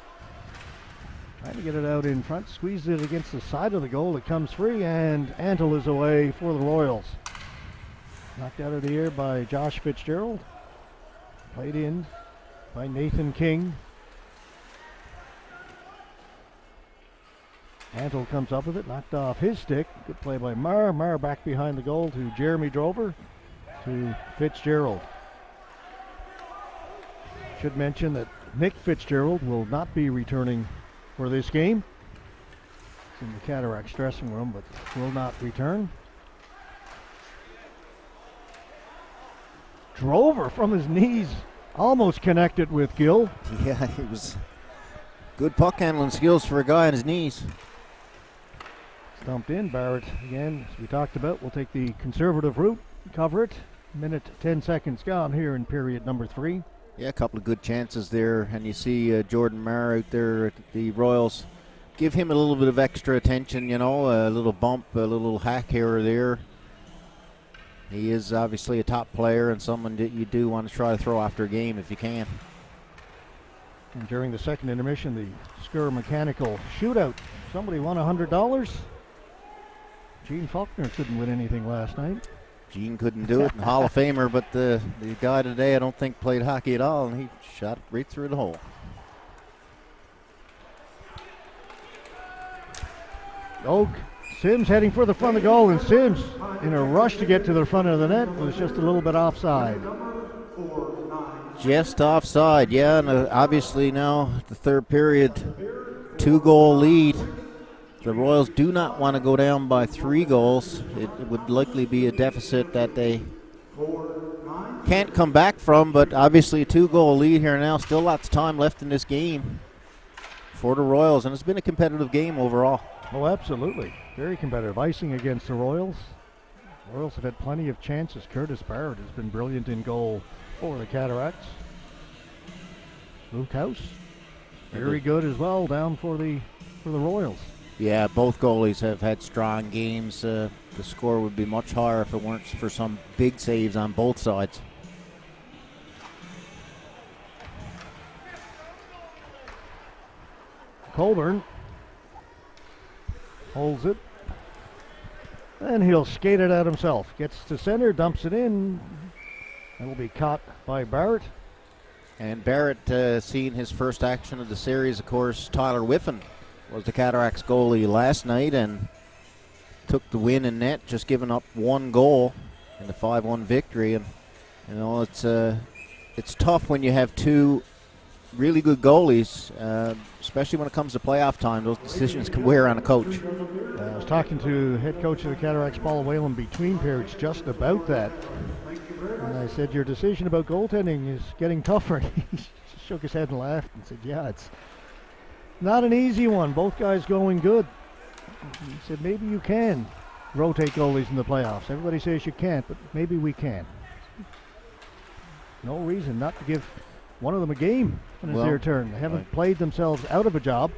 trying to get it out in front, squeezed it against the side of the goal. It comes free, and Antle is away for the Royals. Knocked out of the air by Josh Fitzgerald. Played in by Nathan King. Antle comes up with it, knocked off his stick. Good play by Marr. Marr back behind the goal to Jeremy Drover, to Fitzgerald. Should mention that Nick Fitzgerald will not be returning for this game. It's in the Cataracts dressing room, but will not return. Drover from his knees almost connected with Gill. Yeah, it was good puck handling skills for a guy on his knees. Stumped in. Barrett, again, as we talked about, will take the conservative route, cover it. Minute 10 seconds gone here in period number 3. Yeah, a couple of good chances there, and you see Jordan Marr out there at the Royals. Give him a little bit of extra attention, a little bump, a little hack here or there. He is obviously a top player and someone that you do want to try to throw after a game if you can. And during the second intermission, the Skur Mechanical shootout. Somebody won $100. Gene Faulkner couldn't win anything last night. Gene couldn't do it, and Hall of Famer, but the guy today I don't think played hockey at all, and he shot right through the hole. Oak, Sims heading for the front of the goal, and Sims in a rush to get to the front of the net was just a little bit offside. Just offside, yeah, and obviously now the third period, 2-goal lead. The Royals do not want to go down by 3 goals. It would likely be a deficit that they can't come back from, but obviously a 2-goal lead here now. Still lots of time left in this game for the Royals, and it's been a competitive game overall. Oh, absolutely. Very competitive. Icing against the Royals. The Royals have had plenty of chances. Curtis Barrett has been brilliant in goal for the Cataracts. Luke House, very good as well down for the Royals. Yeah, both goalies have had strong games. The score would be much higher if it weren't for some big saves on both sides. Colburn holds it, and he'll skate it out himself. Gets to center, dumps it in. It'll be caught by Barrett. And Barrett seeing his first action of the series, of course. Tyler Whiffen was the Cataracts goalie last night and took the win in net, just giving up 1 goal in the 5-1 victory. And it's tough when you have 2 really good goalies, especially when it comes to playoff time. Those decisions can wear on a coach. I was talking to the head coach of the Cataracts, Paul Whalen, between periods just about that. And I said, your decision about goaltending is getting tougher. He just shook his head and laughed and said, yeah, it's not an easy one. Both guys going good. He said, maybe you can rotate goalies in the playoffs. Everybody says you can't, but maybe we can. No reason not to give one of them a game when it's their turn. They haven't played themselves out of a job.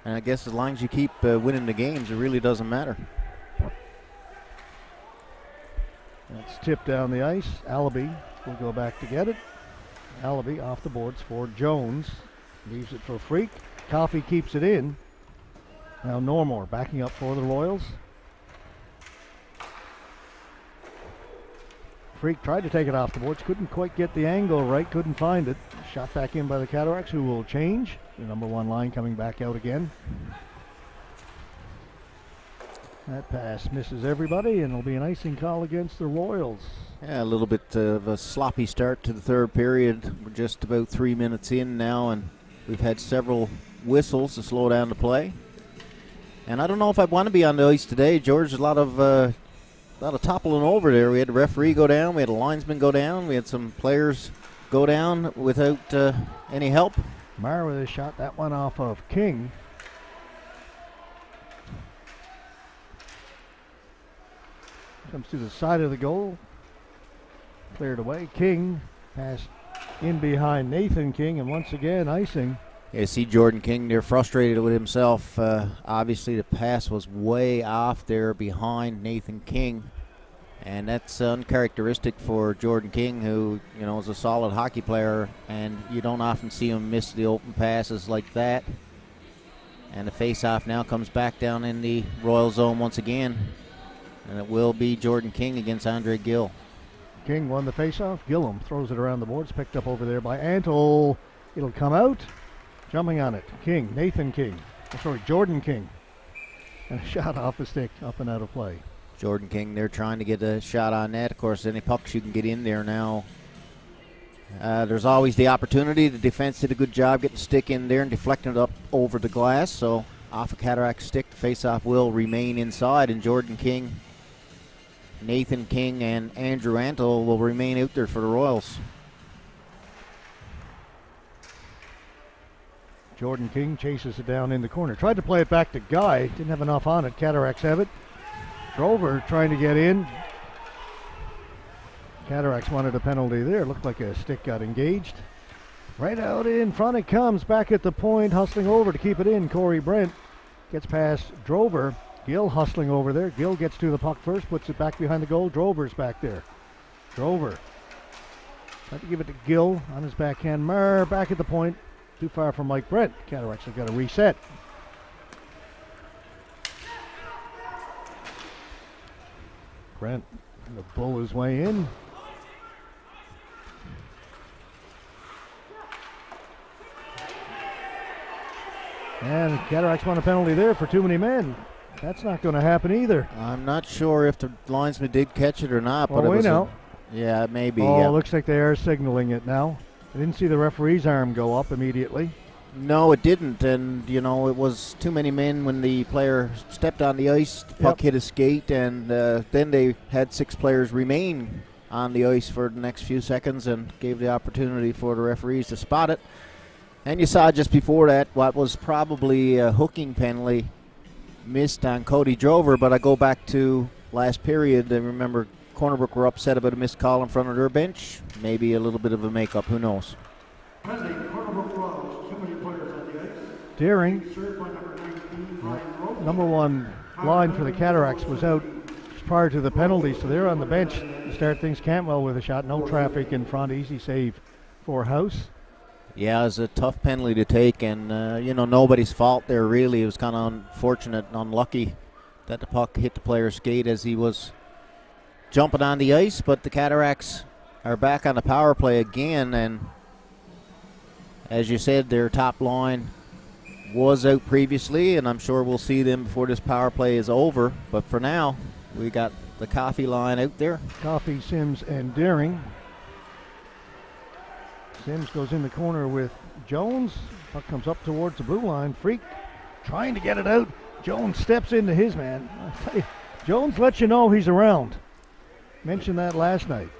And I guess as long as you keep winning the games, it really doesn't matter. That's tipped down the ice. Allaby will go back to get it. Allaby off the boards for Jones. Leaves it for Freak. Coffey keeps it in. Now Normore backing up for the Royals. Freak tried to take it off the boards. Couldn't quite get the angle right. Couldn't find it. Shot back in by the Cataracts, who will change. The number 1 line coming back out again. That pass misses everybody, and it'll be an icing call against the Royals. Yeah, a little bit of a sloppy start to the third period. We're just about 3 minutes in now, and we've had several whistles to slow down the play. And I don't know if I want to be on the ice today, George. A lot of toppling over there. We had the referee go down. We had a linesman go down. We had some players go down without any help. Meyer with a shot. That one off of King. Comes to the side of the goal. Cleared away. King passed in behind Nathan King, and once again icing. Yeah, see Jordan King there frustrated with himself. Obviously the pass was way off there behind Nathan King, and that's uncharacteristic for Jordan King, who, you know, is a solid hockey player, and you don't often see him miss the open passes like that. And the face-off now comes back down in the Royal zone once again, and it will be Jordan King against Andre Gill. King won the face-off. Gillum throws it around the boards, picked up over there by Antle. It'll come out. Jumping on it, King, Nathan King. Jordan King. And a shot off the stick, up and out of play. Jordan King, they're trying to get a shot on net. Of course, any pucks you can get in there now. There's always the opportunity. The defense did a good job getting the stick in there and deflecting it up over the glass. So off a Cataract stick, the face-off will remain inside, and Jordan King, Nathan King, and Andrew Antle will remain out there for the Royals. Jordan King chases it down in the corner. Tried to play it back to Guy. Didn't have enough on it. Cataracts have it. Drover trying to get in. Cataracts wanted a penalty there. Looked like a stick got engaged. Right out in front it comes. Back at the point. Hustling over to keep it in. Corey Brent gets past Drover. Gill hustling over there. Gill gets to the puck first. Puts it back behind the goal. Drover's back there. Drover. Tried to give it to Gill on his backhand. Murr back at the point. Too far from Mike Brent. Cataracts have got to reset. Brent going to bull his way in. And Cataracts want a penalty there for too many men. That's not going to happen either. I'm not sure if the linesman did catch it or not. But it was know. Yeah, maybe. Oh, yeah. Looks like they are signaling it now. I didn't see the referee's arm go up immediately. No, it didn't, and you know, it was too many men when the player stepped on the ice. The puck hit his skate, and then they had 6 players remain on the ice for the next few seconds and gave the opportunity for the referees to spot it. And you saw just before that what was probably a hooking penalty missed on Cody Drover, but I go back to last period. I remember Corner Brook were upset about a missed call in front of their bench. Maybe a little bit of a makeup, who knows. Deering, number 1 line for the Cataracts, was out prior to the penalty, so they're on the bench to start things. Cantwell with a shot, no traffic in front, easy save for House. Yeah, it was a tough penalty to take, and you know, nobody's fault there really. It was kind of unfortunate and unlucky that the puck hit the player's skate as he was jumping on the ice, but the Cataracts are back on the power play again, and as you said, their top line was out previously, and I'm sure we'll see them before this power play is over, but for now, we got the Coffey line out there. Coffey, Sims, and Deering. Sims goes in the corner with Jones. Puck comes up towards the blue line. Freak trying to get it out. Jones steps into his man. I tell you, Jones lets you know he's around. Mentioned that last night.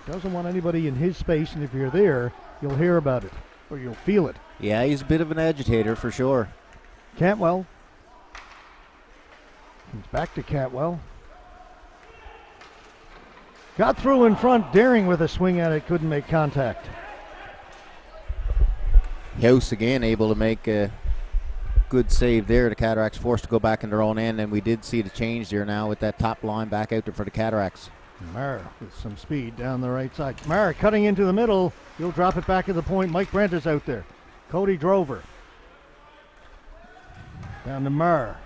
Doesn't want anybody in his space, and if you're there, you'll hear about it, or you'll feel it. Yeah, he's a bit of an agitator for sure. Cantwell. Comes back to Cantwell. Got through in front. Deering with a swing at it, couldn't make contact. House again able to make a good save there. The Cataracts forced to go back in their own end, and we did see the change there now with that top line back out there for the Cataracts. Marr with some speed down the right side. Marr cutting into the middle. He'll drop it back at the point. Mike Brent is out there. Cody Drover. Down to Marr.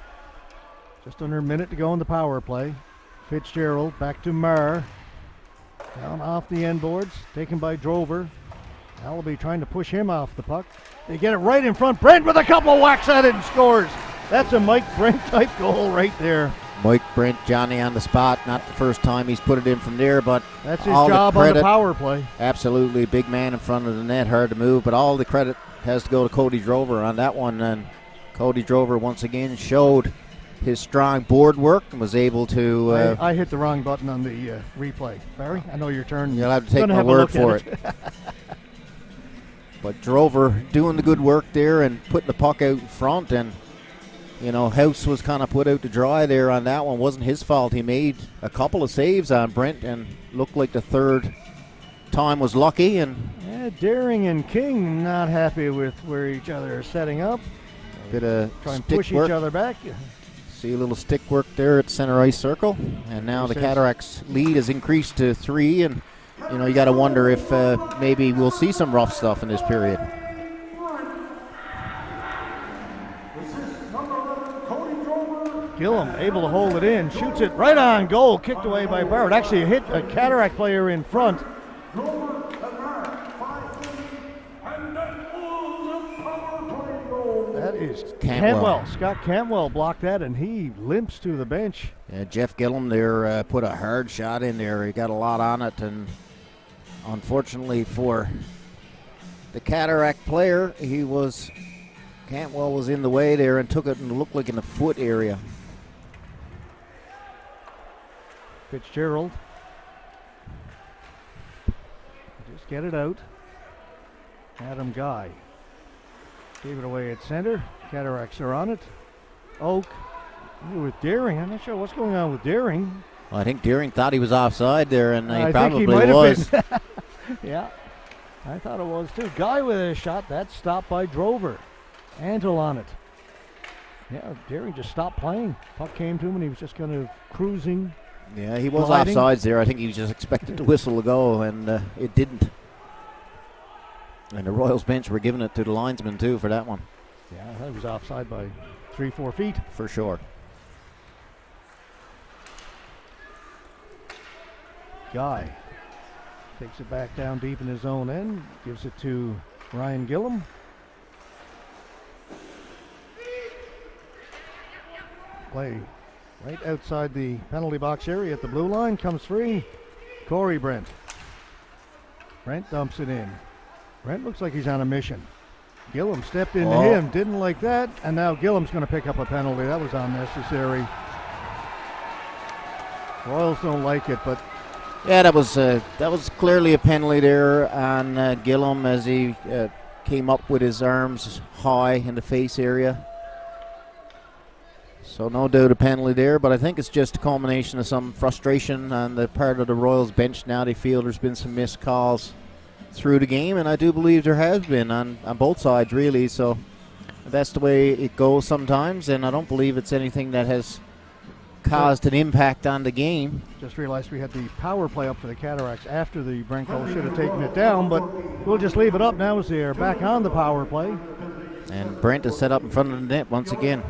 Just under a minute to go in the power play. Fitzgerald back to Marr. Down off the end boards. Taken by Drover. Allaby trying to push him off the puck. They get it right in front. Brent with a couple whacks at it and scores. That's a Mike Brent type goal right there. Mike Brent, Johnny on the spot. Not the first time he's put it in from there, but that's his job on the power play. Absolutely. Big man in front of the net. Hard to move, but all the credit has to go to Cody Drover on that one. And Cody Drover once again showed his strong board work and was able to... I hit the wrong button on the replay. Barry, I know your turn. You'll have to take my word for it. But Drover doing the good work there and putting the puck out in front, and you know, House was kind of put out to dry there on that one. Wasn't his fault. He made a couple of saves on Brent and looked like the third time was lucky. And Daring and King not happy with where each other are setting up. Bit of try and push each other back. See a little stick work there at center ice circle, and now the Cataracts lead has increased to 3, and you know, you got to wonder if maybe we'll see some rough stuff in this period. Gillum able to hold it in, shoots it right on goal, kicked away by Barrett. Actually hit a Cataract player in front. That is Cantwell. Scott Cantwell blocked that, and he limps to the bench. Yeah, Jeff Gillum there put a hard shot in there. He got a lot on it, and unfortunately for the Cataract player, Cantwell was in the way there and took it and looked like in the foot area. Fitzgerald. Just get it out. Adam Guy. Gave it away at center. Cataracts are on it. Oak with Daring. I'm not sure what's going on with Daring. Well, I think Daring thought he was offside there, and he probably was. Yeah, I thought it was too. Guy with a shot. That's stopped by Drover. Antle on it. Yeah, Daring just stopped playing. Puck came to him, and he was just kind of cruising. Yeah, he was offsides there. I think he just expected the whistle to go, and it didn't. And the Royals bench were giving it to the linesman, too, for that one. Yeah, I thought he was offside by 3-4 feet. For sure. Guy takes it back down deep in his own end, gives it to Ryan Gillum. Play right outside the penalty box area at the blue line, comes free. Corey Brent. Brent dumps it in. Brent looks like he's on a mission. Gillum stepped into him, didn't like that, and now Gillum's going to pick up a penalty. That was unnecessary. Royals don't like it, but yeah, that was clearly a penalty there on Gillum as he came up with his arms high in the face area. So no doubt a penalty there, but I think it's just a culmination of some frustration on the part of the Royals bench. Now they feel there's been some missed calls through the game, and I do believe there has been on both sides, really. So that's the way it goes sometimes, and I don't believe it's anything that has caused an impact on the game. Just realized we had the power play up for the Cataracts after the Brent goal. Should have taken it down, but we'll just leave it up now as they are back on the power play. And Brent is set up in front of the net once again.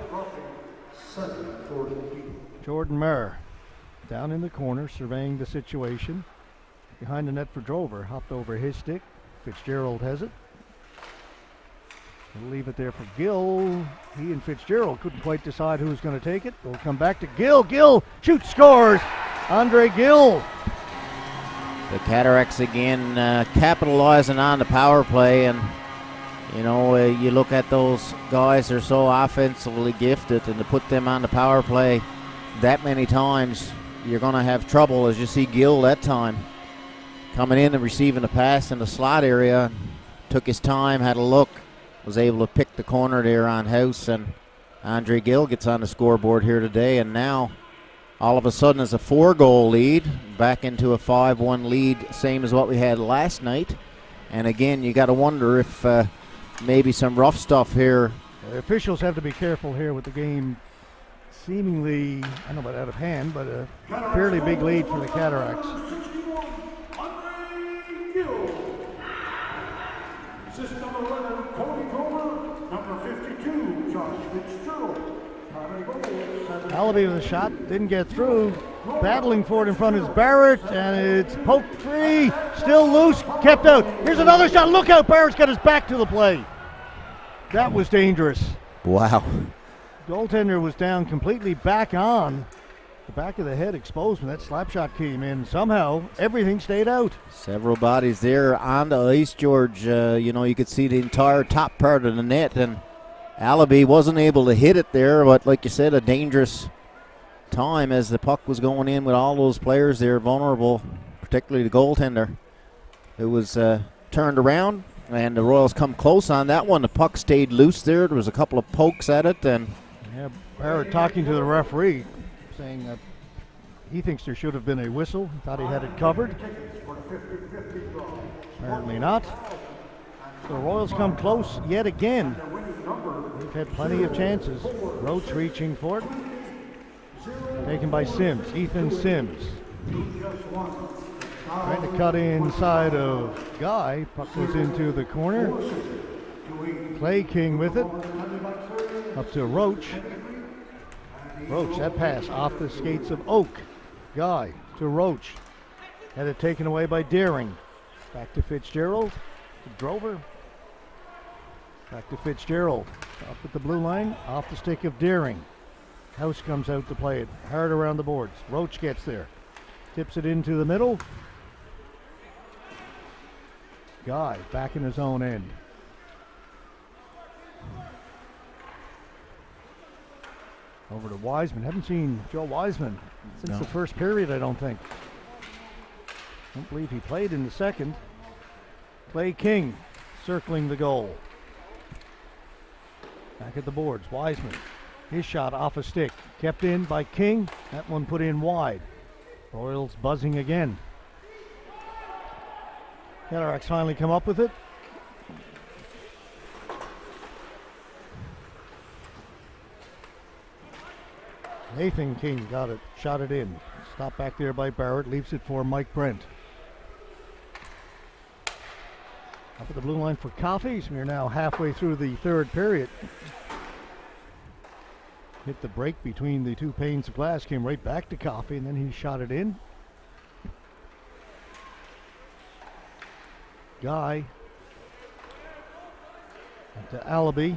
Jordan Marr down in the corner surveying the situation. Behind the net for Drover, hopped over his stick. Fitzgerald has it. We'll leave it there for Gill. He and Fitzgerald couldn't quite decide who was going to take it. We'll come back to Gill. Gill shoots, scores. Andre Gill. The Cataracts again capitalizing on the power play, and you know, you look at those guys, they're so offensively gifted, and to put them on the power play that many times, you're going to have trouble, as you see Gill that time. Coming in and receiving a pass in the slot area, took his time, had a look, was able to pick the corner there on House, and Andre Gill gets on the scoreboard here today, and now all of a sudden it's a 4-goal lead, back into a 5-1 lead, same as what we had last night. And again, you got to wonder if maybe some rough stuff here. The officials have to be careful here with the game seemingly, I don't know about out of hand, but a fairly big lead for the Cataracts. Assistant number 11, Cody Grover. Number 52, Josh Fitzgerald. Allaby with a shot, didn't get through. Battling for it in front is Barrett, and it's poked free. Still loose, kept out. Here's another shot. Look out, Barrett's got his back to the play. That was dangerous. Wow. Goaltender was down completely back on. The back of the head exposed when that slap shot came in. Somehow, everything stayed out. Several bodies there on the ice, George. You could see the entire top part of the net, and Allaby wasn't able to hit it there, but like you said, a dangerous time as the puck was going in with all those players there vulnerable, particularly the goaltender. It was turned around, and the Royals come close on that one. The puck stayed loose there. There was a couple of pokes at it, and Barrett talking to the referee, saying that he thinks there should have been a whistle. He thought he had it covered. Apparently not. So the Royals come close yet again. They've had plenty of chances. Roach reaching for it. Taken by Sims, Ethan Sims. Trying to cut inside of Guy. Puck goes into the corner. Clay King with it. Up to Roach. Roach, that pass off the skates of Oak. Guy to Roach. Had it taken away by Deering. Back to Fitzgerald. To Drover. Back to Fitzgerald. Up at the blue line. Off the stick of Deering. House comes out to play it. Hard around the boards. Roach gets there. Tips it into the middle. Guy back in his own end. Over to Wiseman. Haven't seen Joe Wiseman since the first period, I don't think. Don't believe he played in the second. Clay King circling the goal. Back at the boards. Wiseman. His shot off a stick. Kept in by King. That one put in wide. Royals buzzing again. Cataracts finally come up with it. Nathan King got it, shot it in. Stopped back there by Barrett, leaves it for Mike Brent. Up at the blue line for Coffees. We're now halfway through the third period. Hit the break between the two panes of glass, came right back to Coffey, and then he shot it in. Guy. Up to Allaby.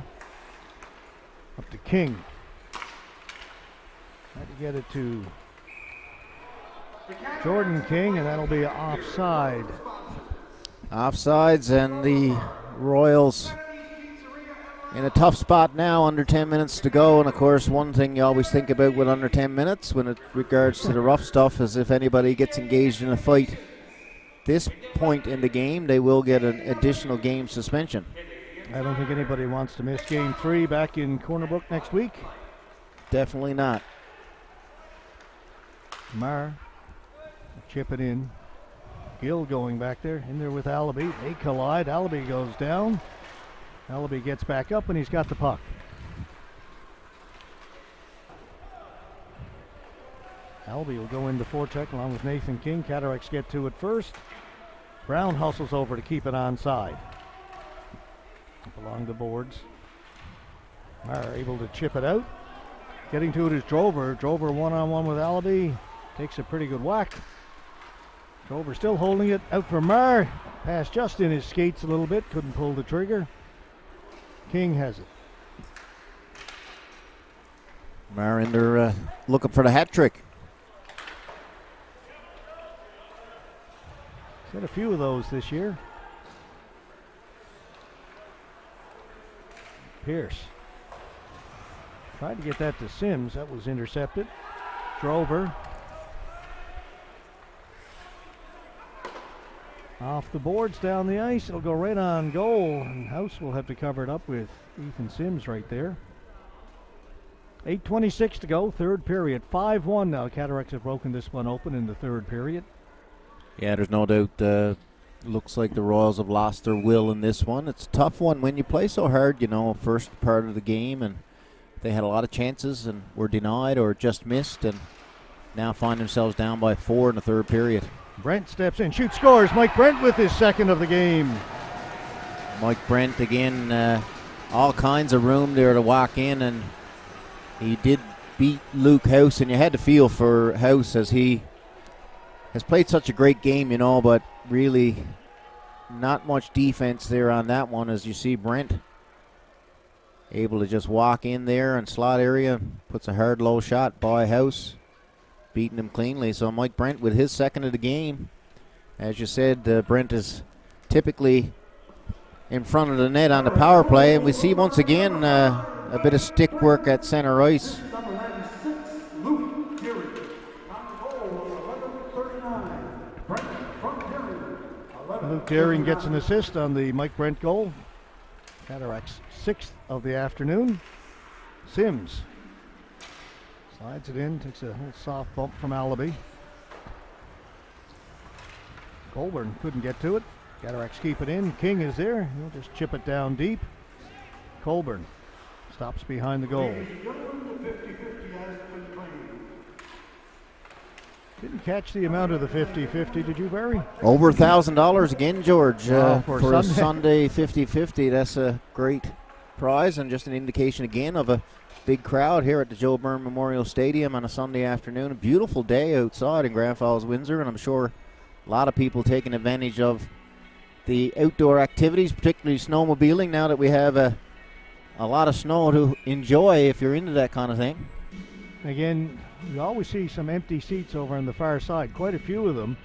Up to King. Had to get it to Jordan King, and that'll be offside. Offsides, and the Royals in a tough spot now, under 10 minutes to go. And of course, one thing you always think about with under 10 minutes when it regards to the rough stuff is if anybody gets engaged in a fight this point in the game, they will get an additional game suspension. I don't think anybody wants to miss game 3 back in Corner Brook next week. Definitely not. Marr chip it in. Gill going back there, in there with Allaby. They collide. Allaby goes down. Allaby gets back up, and he's got the puck. Allaby will go into forecheck along with Nathan King. Cataracts get to it first. Brown hustles over to keep it onside. Up along the boards. Marr able to chip it out. Getting to it is Drover. Drover one-on-one with Allaby. Takes a pretty good whack. Drover still holding it out for Marr. Pass just in his skates a little bit. Couldn't pull the trigger. King has it. Marr in there looking for the hat trick. He's had a few of those this year. Pierce. Tried to get that to Sims. That was intercepted. Drover. Off the boards, down the ice. It'll go right on goal. And House will have to cover it up with Ethan Sims right there. 8:26 to go, third period. 5-1 now. Cataracts have broken this one open in the third period. Yeah, there's no doubt. Looks like the Royals have lost their will in this one. It's a tough one when you play so hard, first part of the game, and they had a lot of chances and were denied or just missed, and now find themselves down by 4 in the third period. Brent steps in, shoots, scores. Mike Brent with his second of the game. Mike Brent again, all kinds of room there to walk in, and he did beat Luke House, and you had to feel for House as he has played such a great game, you know, but really not much defense there on that one, as you see Brent able to just walk in there and slot area, puts a hard low shot by House, beating him cleanly. So Mike Brent with his second of the game. As you said, Brent is typically in front of the net on the power play, and we see once again a bit of stick work at center ice. Luke Deering gets an assist on the Mike Brent goal. Cataracts' 6th of the afternoon. Sims slides it in, takes a little soft bump from Allaby. Colburn couldn't get to it. Cataracts keep it in. King is there. He'll just chip it down deep. Colburn stops behind the goal. Didn't catch the amount of the 50-50, did you, Barry? Over $1,000 again, George, for a Sunday. Sunday 50-50. That's a great prize, and just an indication again of a big crowd here at the Joe Byrne Memorial Stadium on a Sunday afternoon. A beautiful day outside in Grand Falls-Windsor, and I'm sure a lot of people taking advantage of the outdoor activities, particularly snowmobiling, now that we have a lot of snow to enjoy if you're into that kind of thing. Again, you always see some empty seats over on the far side, quite a few of them.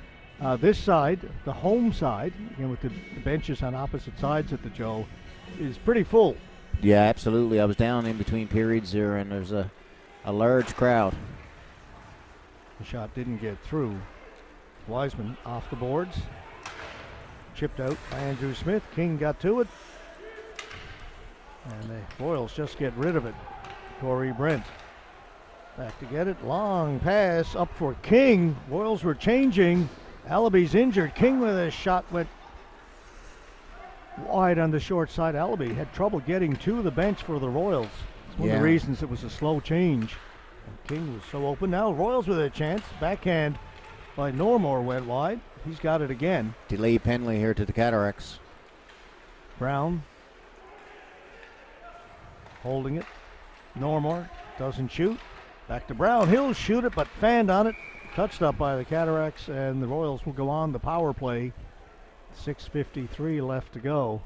This side, the home side, again with the benches on opposite sides at the Joe, is pretty full. Yeah, absolutely. I was down in between periods there, and there's a large crowd. The shot didn't get through. Wiseman off the boards. Chipped out by Andrew Smith. King got to it. And the Royals just get rid of it. Corey Brent back to get it. Long pass up for King. Royals were changing. Allaby's injured. King with a shot went wide on the short side. Allaby had trouble getting to the bench for the Royals. It's one of the reasons it was a slow change. And King was so open. Now Royals with a chance. Backhand by Normore went wide. He's got it again. Delay penalty here to the Cataracts. Brown holding it. Normore doesn't shoot. Back to Brown. He'll shoot it, but fanned on it. Touched up by the Cataracts, and the Royals will go on the power play. 6:53 left to go.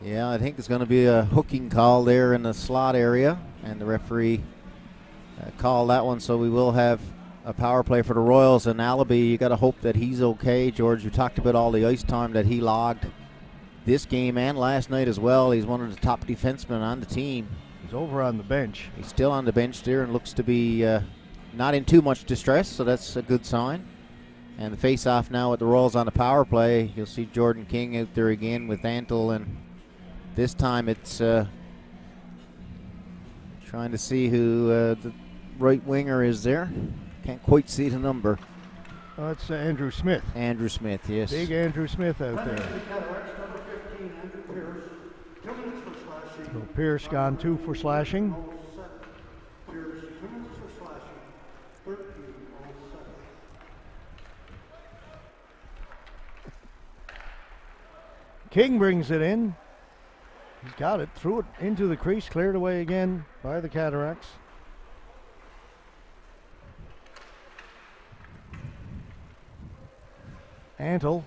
Yeah, I think it's going to be a hooking call there in the slot area, and the referee called that one, so we will have a power play for the Royals. And Allaby, you got to hope that he's okay. George, you talked about all the ice time that he logged this game and last night as well. He's one of the top defensemen on the team. He's over on the bench. He's still on the bench there and looks to be not in too much distress, so that's a good sign. And the face-off now with the Royals on the power play. You'll see Jordan King out there again with Antle, and this time it's trying to see who the right winger is there. Can't quite see the number. That's Andrew Smith. Andrew Smith, yes. Big Andrew Smith out there. So Pierce gone 2 for slashing. King brings it in. He's got it. Threw it into the crease. Cleared away again by the Cataracts. Antle.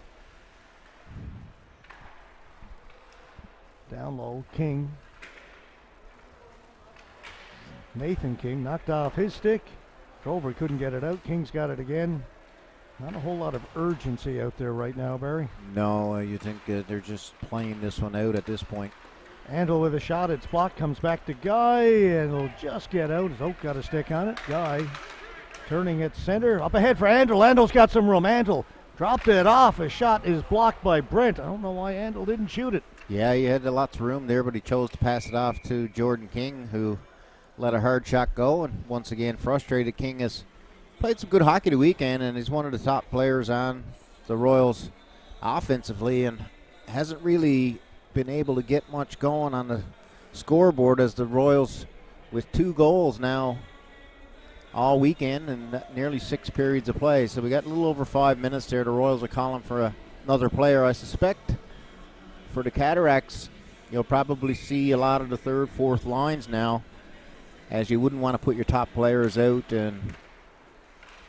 Down low. King. Nathan King knocked off his stick. Trover couldn't get it out. King's got it again. Not a whole lot of urgency out there right now, Barry. No, you think they're just playing this one out at this point. Andel with a shot. It's blocked. Comes back to Guy, and it'll just get out. As Oak got a stick on it. Guy turning at center. Up ahead for Andel. Andel's got some room. Andel dropped it off. A shot is blocked by Brent. I don't know why Andel didn't shoot it. Yeah, he had lots of room there, but he chose to pass it off to Jordan King, who let a hard shot go. And once again, frustrated. King has played some good hockey the weekend, and he's one of the top players on the Royals offensively, and hasn't really been able to get much going on the scoreboard as the Royals with 2 goals now all weekend and nearly 6 periods of play. So we got a little over 5 minutes there. The Royals are calling for another player. I suspect for the Cataracts, you'll probably see a lot of the 3rd, 4th lines now, as you wouldn't want to put your top players out and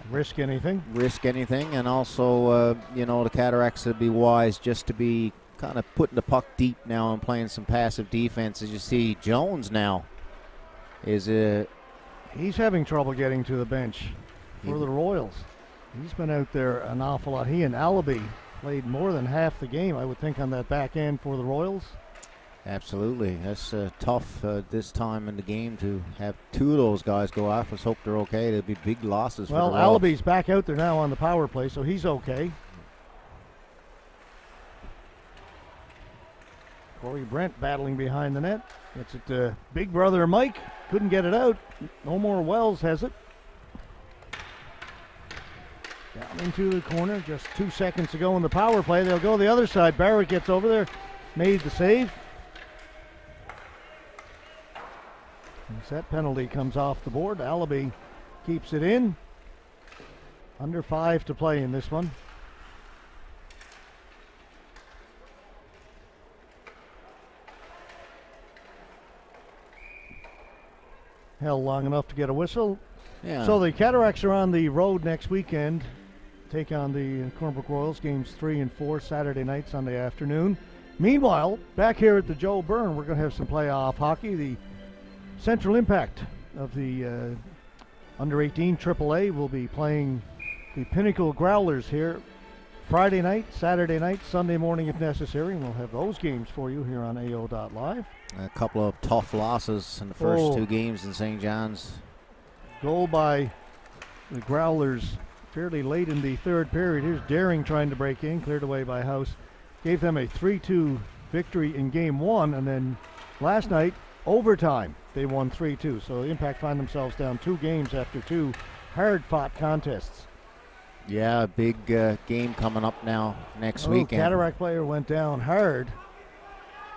risk anything. And also, the Cataracts would be wise just to be kind of putting the puck deep now and playing some passive defense. As you see, Jones now is he's having trouble getting to the bench for the Royals. He's been out there an awful lot. He and Allaby played more than half the game, I would think, on that back end for the Royals. Absolutely. That's tough this time in the game to have 2 of those guys go off. Let's hope they're okay. There'll be big losses for the Royals. Well, Allaby's back out there now on the power play, so he's okay. Corey Brent battling behind the net. Gets it to big brother Mike. Couldn't get it out. No more Wells has it. Down into the corner. Just 2 seconds to go in the power play. They'll go the other side. Barrett gets over there. Made the save. And set penalty comes off the board. Allaby keeps it in. Under 5 to play in this one. Held long enough to get a whistle. Yeah. So the Cataracts are on the road next weekend. Take on the Cornbrook Royals, games 3 and 4, Saturday night, Sunday afternoon. Meanwhile, back here at the Joe Byrne, we're going to have some playoff hockey. The Central Impact of the under 18 AAA will be playing the Pinnacle Growlers here Friday night, Saturday night, Sunday morning if necessary, and we'll have those games for you here on AO.live. A couple of tough losses in the first 2 games in St. John's. Goal by the Growlers fairly late in the 3rd period. Here's Daring trying to break in, cleared away by House. Gave them a 3-2 victory in game 1, and then last night, overtime, they won 3-2. So Impact find themselves down 2 games after 2 hard-fought contests. Yeah, a big game coming up now next weekend. Cataract player went down hard.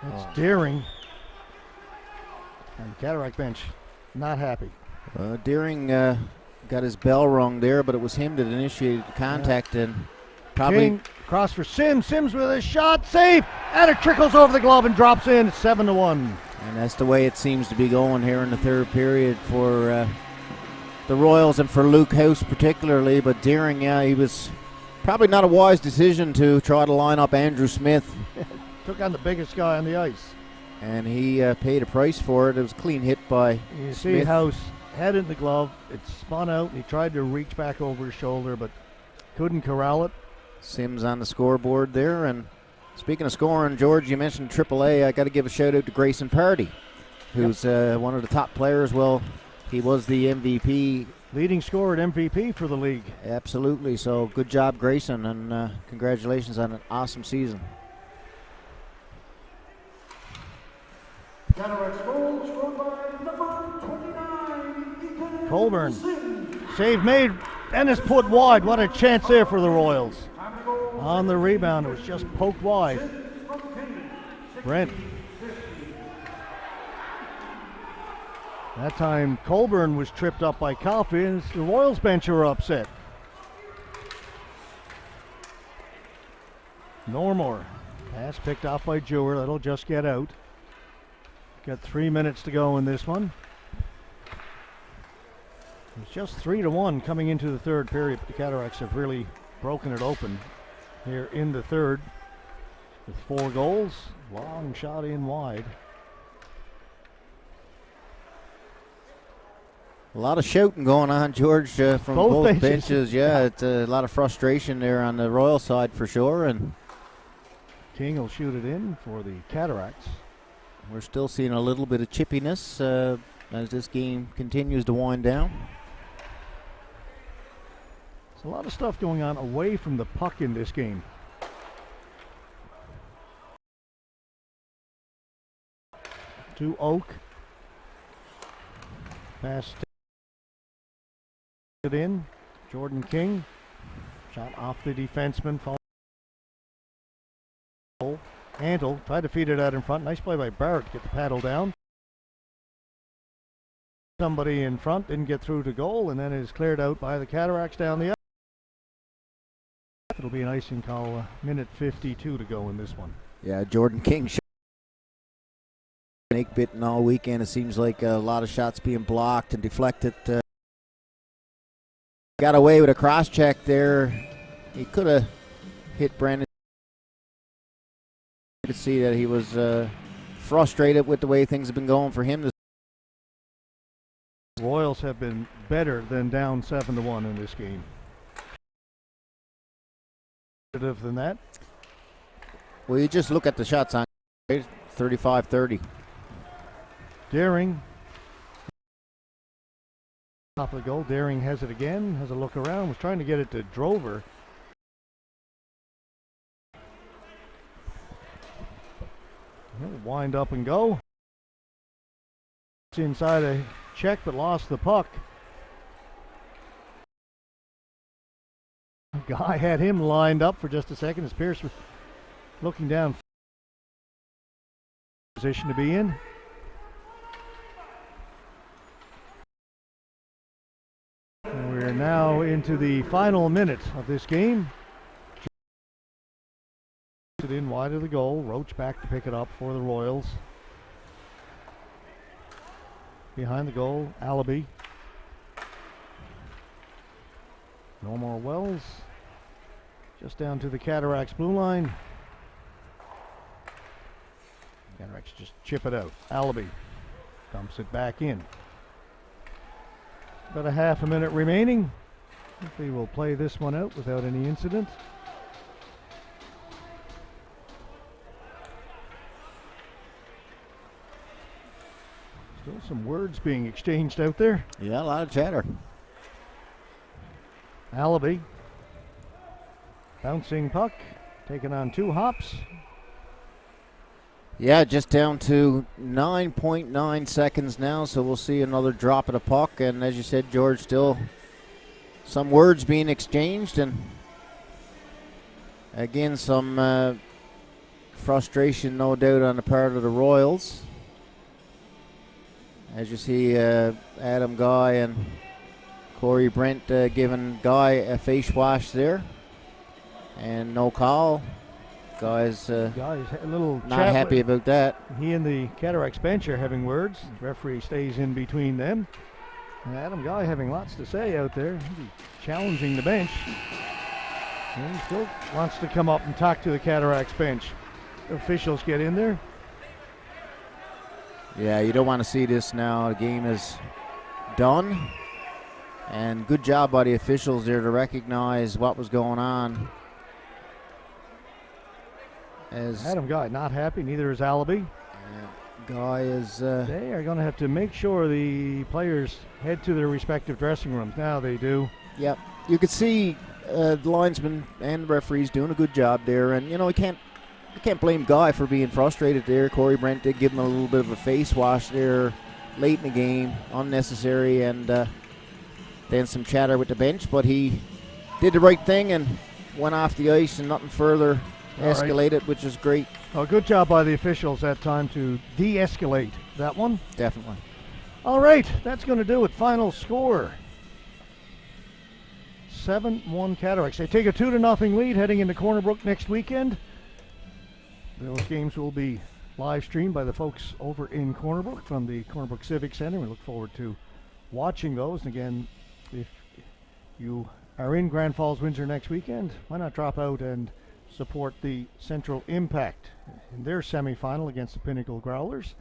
That's Daring. And Cataract bench not happy. Deering got his bell rung there, but it was him that initiated the contact, and probably King cross for Sims. Sims with a shot, save, and it trickles over the glove and drops in. It's 7-1. And that's the way it seems to be going here in the 3rd period for the Royals and for Luke House particularly. But Deering, he was probably not a wise decision to try to line up Andrew Smith. Took on the biggest guy on the ice. And he paid a price for it. It was a clean hit by You Smith. see House head in the glove. It spun out. He tried to reach back over his shoulder, but couldn't corral it. Sims on the scoreboard there. And speaking of scoring, George, you mentioned AAA. I got to give a shout out to Grayson Pardy, who's one of the top players. Well, he was the MVP. Leading scorer at MVP for the league. Absolutely. So good job, Grayson, and congratulations on an awesome season. Cataracts goal scored by number 29, Colburn. Save made, and it's put wide. What a chance there for the Royals. On the rebound, it was just poked wide. Brent. That time Colburn was tripped up by Coffey, and the Royals bench are upset. Normore. Pass picked off by Jewer. That'll just get out. Got 3 minutes to go in this one. It's just 3-1 coming into the 3rd period. The Cataracts have really broken it open here in the 3rd with 4 goals. Long shot in wide. A lot of shouting going on, George, from both benches. Yeah, it's a lot of frustration there on the Royal side for sure. And King will shoot it in for the Cataracts. We're still seeing a little bit of chippiness as this game continues to wind down. There's a lot of stuff going on away from the puck in this game. To Oak. Pass it in. Jordan King. Shot off the defenseman. Handle. Tried to feed it out in front. Nice play by Barrett to get the paddle down. somebody in front, didn't get through to goal, and then is cleared out by the Cataracts down the ice. It'll be an icing call, minute 52 to go in this one. Yeah, Jordan King snake bitten all weekend. It seems like a lot of shots being blocked and deflected. Got away with a cross check there. He could have hit Brandon. You could see that he was frustrated with the way things have been going for him. Royals have been better than down 7-1 in this game. Than that. Well, you just look at the shots on 35-30. Daring. Top of the goal. Daring has it again. Has a look around. Was trying to get it to Drover. He'll wind up and go. It's inside a check, but lost the puck. Guy had him lined up for just a second as Pierce was looking down. Position to be in. And we're now into the final minute of this game. It in wide of the goal. Roach back to pick it up for the Royals. Behind the goal, Allaby. No more Wells. Just down to the Cataracts blue line. Cataracts just chip it out. Allaby dumps it back in. About a half a minute remaining. Hopefully we'll play this one out without any incident. Still some words being exchanged out there. Yeah, a lot of chatter. Allaby. Bouncing puck. Taking on 2 hops. Yeah, just down to 9.9 seconds now, so we'll see another drop of the puck. And as you said, George, still some words being exchanged. And again, some frustration, no doubt, on the part of the Royals. As you see, Adam Guy and Corey Brent giving Guy a face wash there. And no call. Guy's a little not happy about that. He and the Cataracts bench are having words. The referee stays in between them. And Adam Guy having lots to say out there. He's challenging the bench. And he still wants to come up and talk to the Cataracts bench. The officials get in there. Yeah, you don't want to see this now. The game is done. And good job by the officials there to recognize what was going on. As Adam Guy not happy, neither is Allaby. Guy is... they are going to have to make sure the players head to their respective dressing rooms. Now they do. Yep. You could see the linesman and the referees doing a good job there. And, you know, you can't blame Guy for being frustrated there. Corey Brent did give him a little bit of a face wash there late in the game, unnecessary, and then some chatter with the bench. But he did the right thing and went off the ice and nothing further escalated, right, which is great. Oh, good job by the officials that time to de-escalate that one. Definitely. All right, that's going to do it. Final score. 7-1 Cataracts. They take a 2-0 lead heading into Corner Brook next weekend. Those games will be live streamed by the folks over in Corner Brook from the Corner Brook Civic Center. We look forward to watching those. And again, if you are in Grand Falls-Windsor next weekend, why not drop out and support the Central Impact in their semifinal against the Pinnacle Growlers.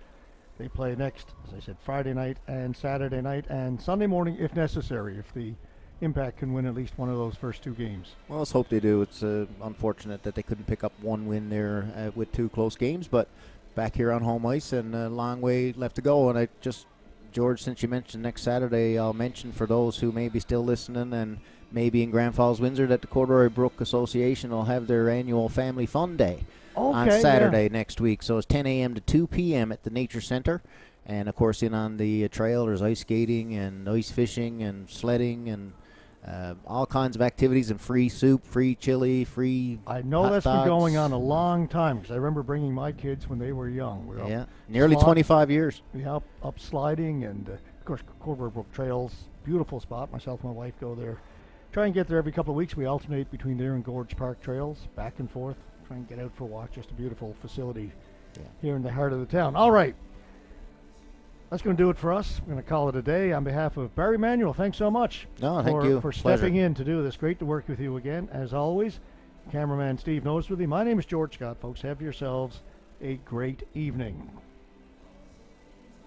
They play next, as I said, Friday night and Saturday night and Sunday morning if necessary, if the Impact can win at least one of those first 2 games. Well, let's hope they do. It's unfortunate that they couldn't pick up one win there with 2 close games, but back here on home ice and a long way left to go. And I just, George, since you mentioned next Saturday, I'll mention for those who may be still listening and maybe in Grand Falls-Windsor that the Corduroy Brook Association will have their annual Family Fun Day on Saturday next week. So it's 10 a.m. to 2 p.m. at the Nature Center. And, of course, in on the trail, there's ice skating and ice fishing and sledding and all kinds of activities and free soup, free chili, free I know hot that's dogs. Been going on a long time because I remember bringing my kids when they were young. Nearly 25 years. Yeah, up sliding and course, Corbett Brook Trails, beautiful spot. Myself and my wife go there. Try and get there every couple of weeks. We alternate between there and Gorge Park Trails, back and forth. Try and get out for a walk. Just a beautiful facility here in the heart of the town. All right. That's going to do it for us. We're going to call it a day. On behalf of Barry Manuel, thanks so much Thank you. for stepping in to do this. Great to work with you again, as always. Cameraman Steve Noseworthy. My name is George Scott, folks. Have yourselves a great evening.